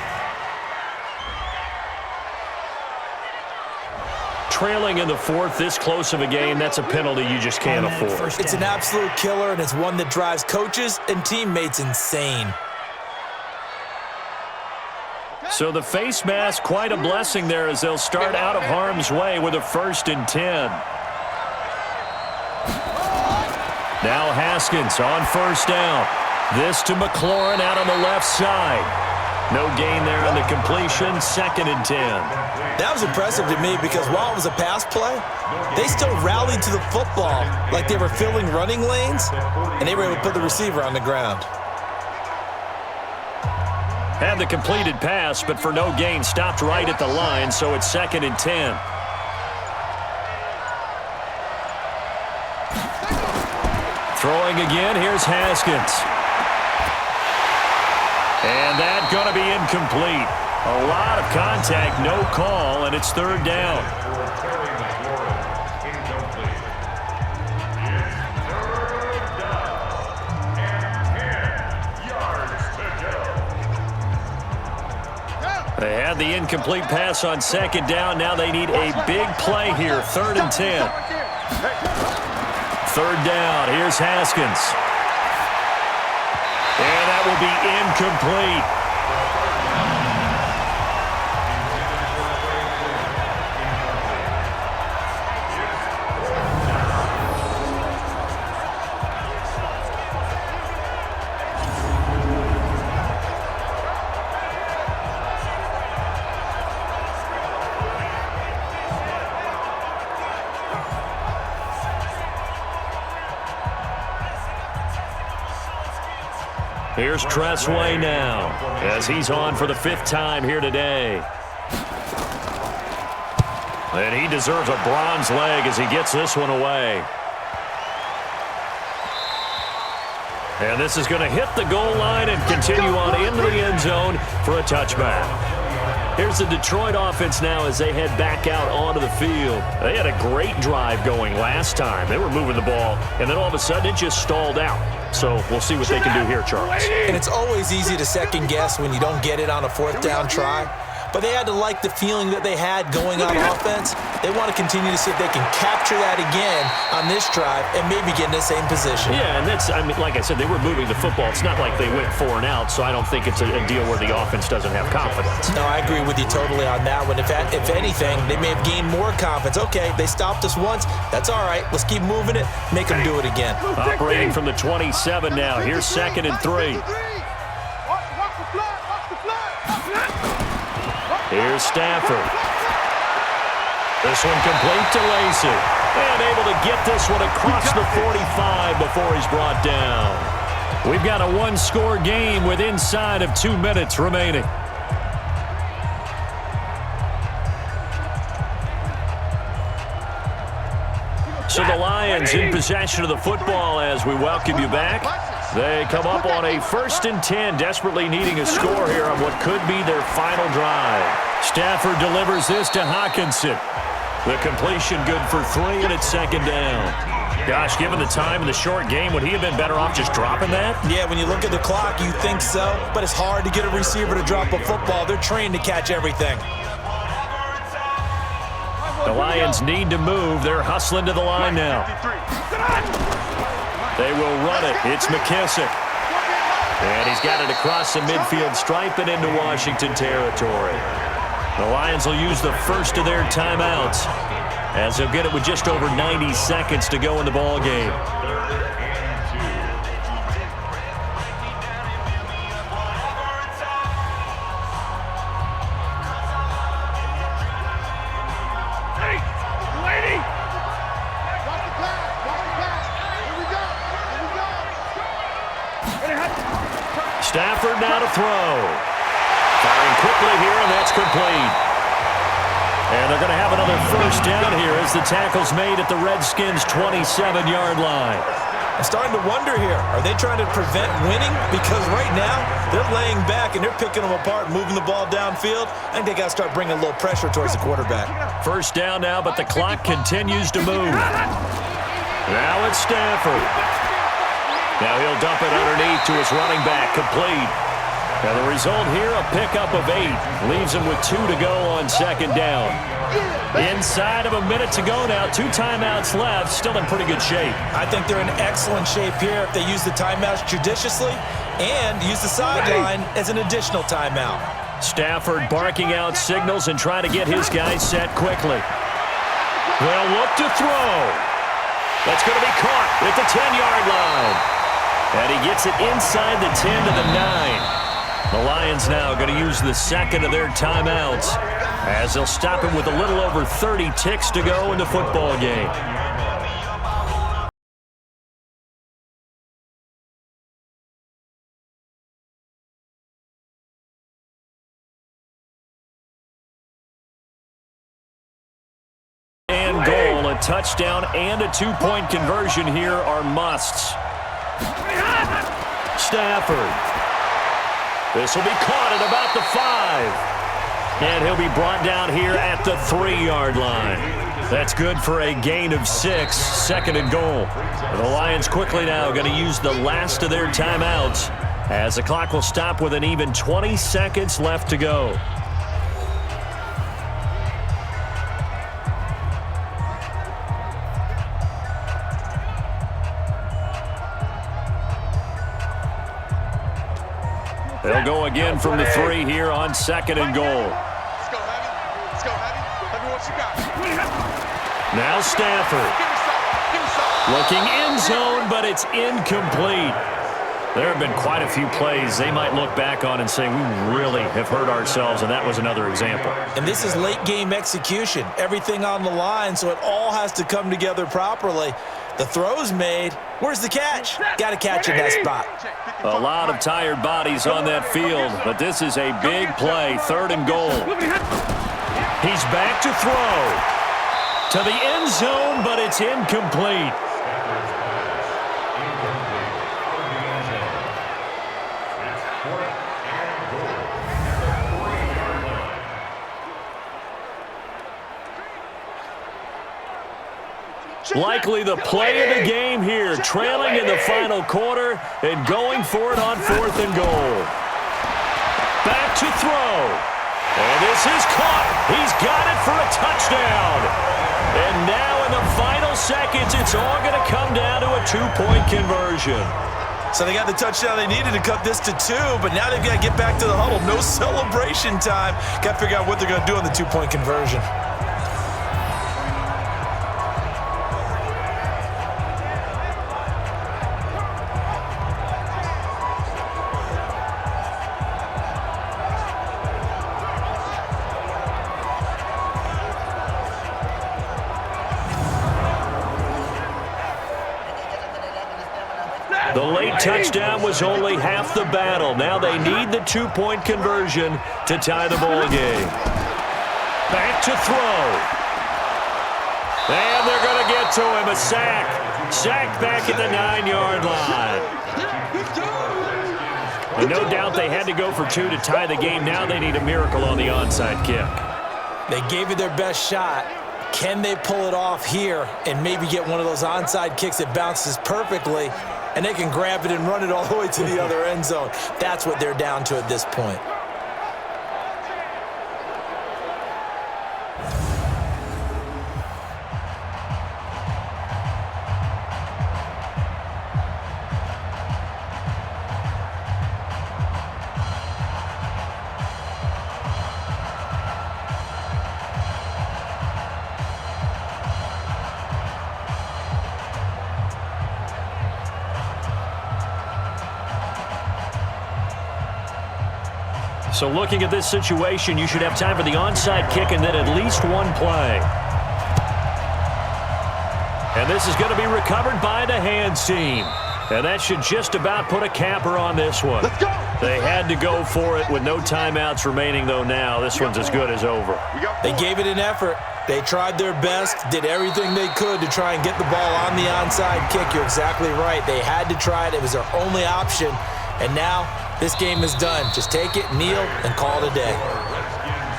Trailing in the 4th, this close of a game, that's a penalty you just can't afford. It's an absolute killer, and it's one that drives coaches and teammates insane. So the face mask, quite a blessing there as they'll start out of harm's way with a 1st and 10. Now Haskins on 1st down. This to McLaurin out on the left side. No gain there on the completion, 2nd and 10. That was impressive to me because while it was a pass play, they still rallied to the football like they were filling running lanes, and they were able to put the receiver on the ground. Had the completed pass, but for no gain, stopped right at the line, so it's 2nd and 10. Throwing again, here's Haskins. And that's going to be incomplete. A lot of contact, no call, and it's 3rd down. They had the incomplete pass on 2nd down. Now they need a big play here, 3rd and 10. 3rd down, here's Haskins. And that will be incomplete. Here's Tressway now, as he's on for the 5th time here today. And he deserves a bronze leg as he gets this one away. And this is going to hit the goal line and continue on into the end zone for a touchback. Here's the Detroit offense now as they head back out onto the field. They had a great drive going last time. They were moving the ball, and then all of a sudden it just stalled out. So we'll see what they can do here, Charles. And it's always easy to second guess when you don't get it on a 4th down try. But they had to like the feeling that they had going on offense. They want to continue to see if they can capture that again on this drive and maybe get in the same position. Yeah, and that's, I mean, like I said, they were moving the football. It's not like they went 4 and out, so I don't think it's a deal where the offense doesn't have confidence. No, I agree with you totally on that one. If anything, they may have gained more confidence. Okay, they stopped us once. That's all right. Let's keep moving it. Make them do it again. Operating from the 27 now. Here's 2nd and 3. Here's Stafford. This one complete to Lacey. And able to get this one across the 45 before he's brought down. We've got a 1-score game with inside of 2 minutes remaining. So the Lions in possession of the football as we welcome you back. They come up on a 1st and 10, desperately needing a score here on what could be their final drive. Stafford delivers this to Hawkinson. The completion good for 3, and it's 2nd down. Gosh, given the time in the short game, would he have been better off just dropping that? Yeah, when you look at the clock, you think so, but it's hard to get a receiver to drop a football. They're trained to catch everything. The Lions need to move. They're hustling to the line now. They will run it. It's McKissick. And he's got it across the midfield stripe and into Washington territory. The Lions will use the first of their timeouts as they'll get it with just over 90 seconds to go in the ball game. Stafford now to throw. Firing quickly here, and that's complete. And they're going to have another 1st down here as the tackle's made at the Redskins' 27-yard line. I'm starting to wonder here, are they trying to prevent winning? Because right now, they're laying back and they're picking them apart and moving the ball downfield. I think they got to start bringing a little pressure towards the quarterback. 1st down now, but the clock continues to move. Now it's Stafford. Now he'll dump it underneath to his running back, complete. Now the result here, a pickup of 8. Leaves him with 2 to go on 2nd down. Inside of a minute to go now. 2 timeouts left. Still in pretty good shape. I think they're in excellent shape here if they use the timeouts judiciously and use the sideline as an additional timeout. Stafford barking out signals and trying to get his guys set quickly. They'll look to throw. That's going to be caught at the 10-yard line. And he gets it inside the 10 to the 9. The Lions now going to use the 2nd of their timeouts as they'll stop him with a little over 30 ticks to go in the football game. And goal, a touchdown and a 2-point conversion here are musts. Stafford. This will be caught at about the 5. And he'll be brought down here at the 3-yard line. That's good for a gain of 6, 2nd and goal. The Lions quickly now going to use the last of their timeouts as the clock will stop with an even 20 seconds left to go. They'll go again from the 3 here on 2nd and goal. Let's go, Heavy. Let's go, Heavy. Let me what you got. Now Stafford. Looking end zone, but it's incomplete. There have been quite a few plays they might look back on and say, we really have hurt ourselves, and that was another example. And this is late game execution. Everything on the line, so it all has to come together properly. The throw's made. Where's the catch? Got to catch in that spot. A lot of tired bodies on that field, but this is a big play, 3rd and goal. He's back to throw. To the end zone, but it's incomplete. Likely the play of the game here, trailing in the final quarter and going for it on 4th and goal. Back to throw. And this is caught. He's got it for a touchdown. And now in the final seconds, it's all going to come down to a 2-point conversion. So they got the touchdown they needed to cut this to 2, but now they've got to get back to the huddle. No celebration time. Got to figure out what they're going to do on the 2-point conversion. The late touchdown was only half the battle. Now they need the 2-point conversion to tie the ball game. Back to throw. And they're going to get to him. A sack. Sack back at the 9-yard line. And no doubt they had to go for 2 to tie the game. Now they need a miracle on the onside kick. They gave it their best shot. Can they pull it off here and maybe get one of those onside kicks that bounces perfectly, and they can grab it and run it all the way to the other end zone? That's what they're down to at this point. So looking at this situation, you should have time for the onside kick and then at least one play. And this is going to be recovered by the hands team. And that should just about put a capper on this one. Let's go. They had to go for it with no timeouts remaining, though now. This one's as good as over. They gave it an effort. They tried their best, did everything they could to try and get the ball on the onside kick. You're exactly right. They had to try it. It was their only option. And now this game is done. Just take it, kneel, and call it a day.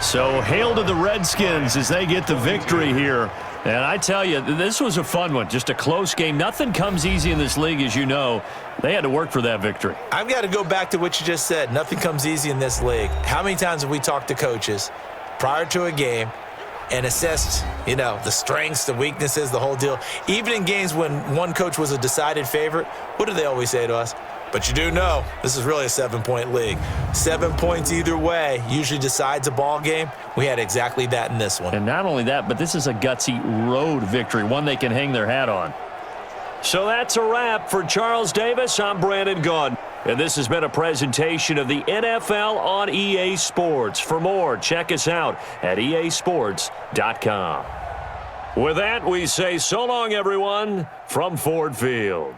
So hail to the Redskins as they get the victory here. And I tell you, this was a fun one. Just a close game. Nothing comes easy in this league, as you know. They had to work for that victory. I've got to go back to what you just said. Nothing comes easy in this league. How many times have we talked to coaches prior to a game and assessed, the strengths, the weaknesses, the whole deal? Even in games when one coach was a decided favorite, what do they always say to us? But you do know this is really a 7-point league. 7 points either way usually decides a ball game. We had exactly that in this one. And not only that, but this is a gutsy road victory, one they can hang their hat on. So that's a wrap for Charles Davis. I'm Brandon Gunn. And this has been a presentation of the NFL on EA Sports. For more, check us out at easports.com. With that, we say so long, everyone, from Ford Field.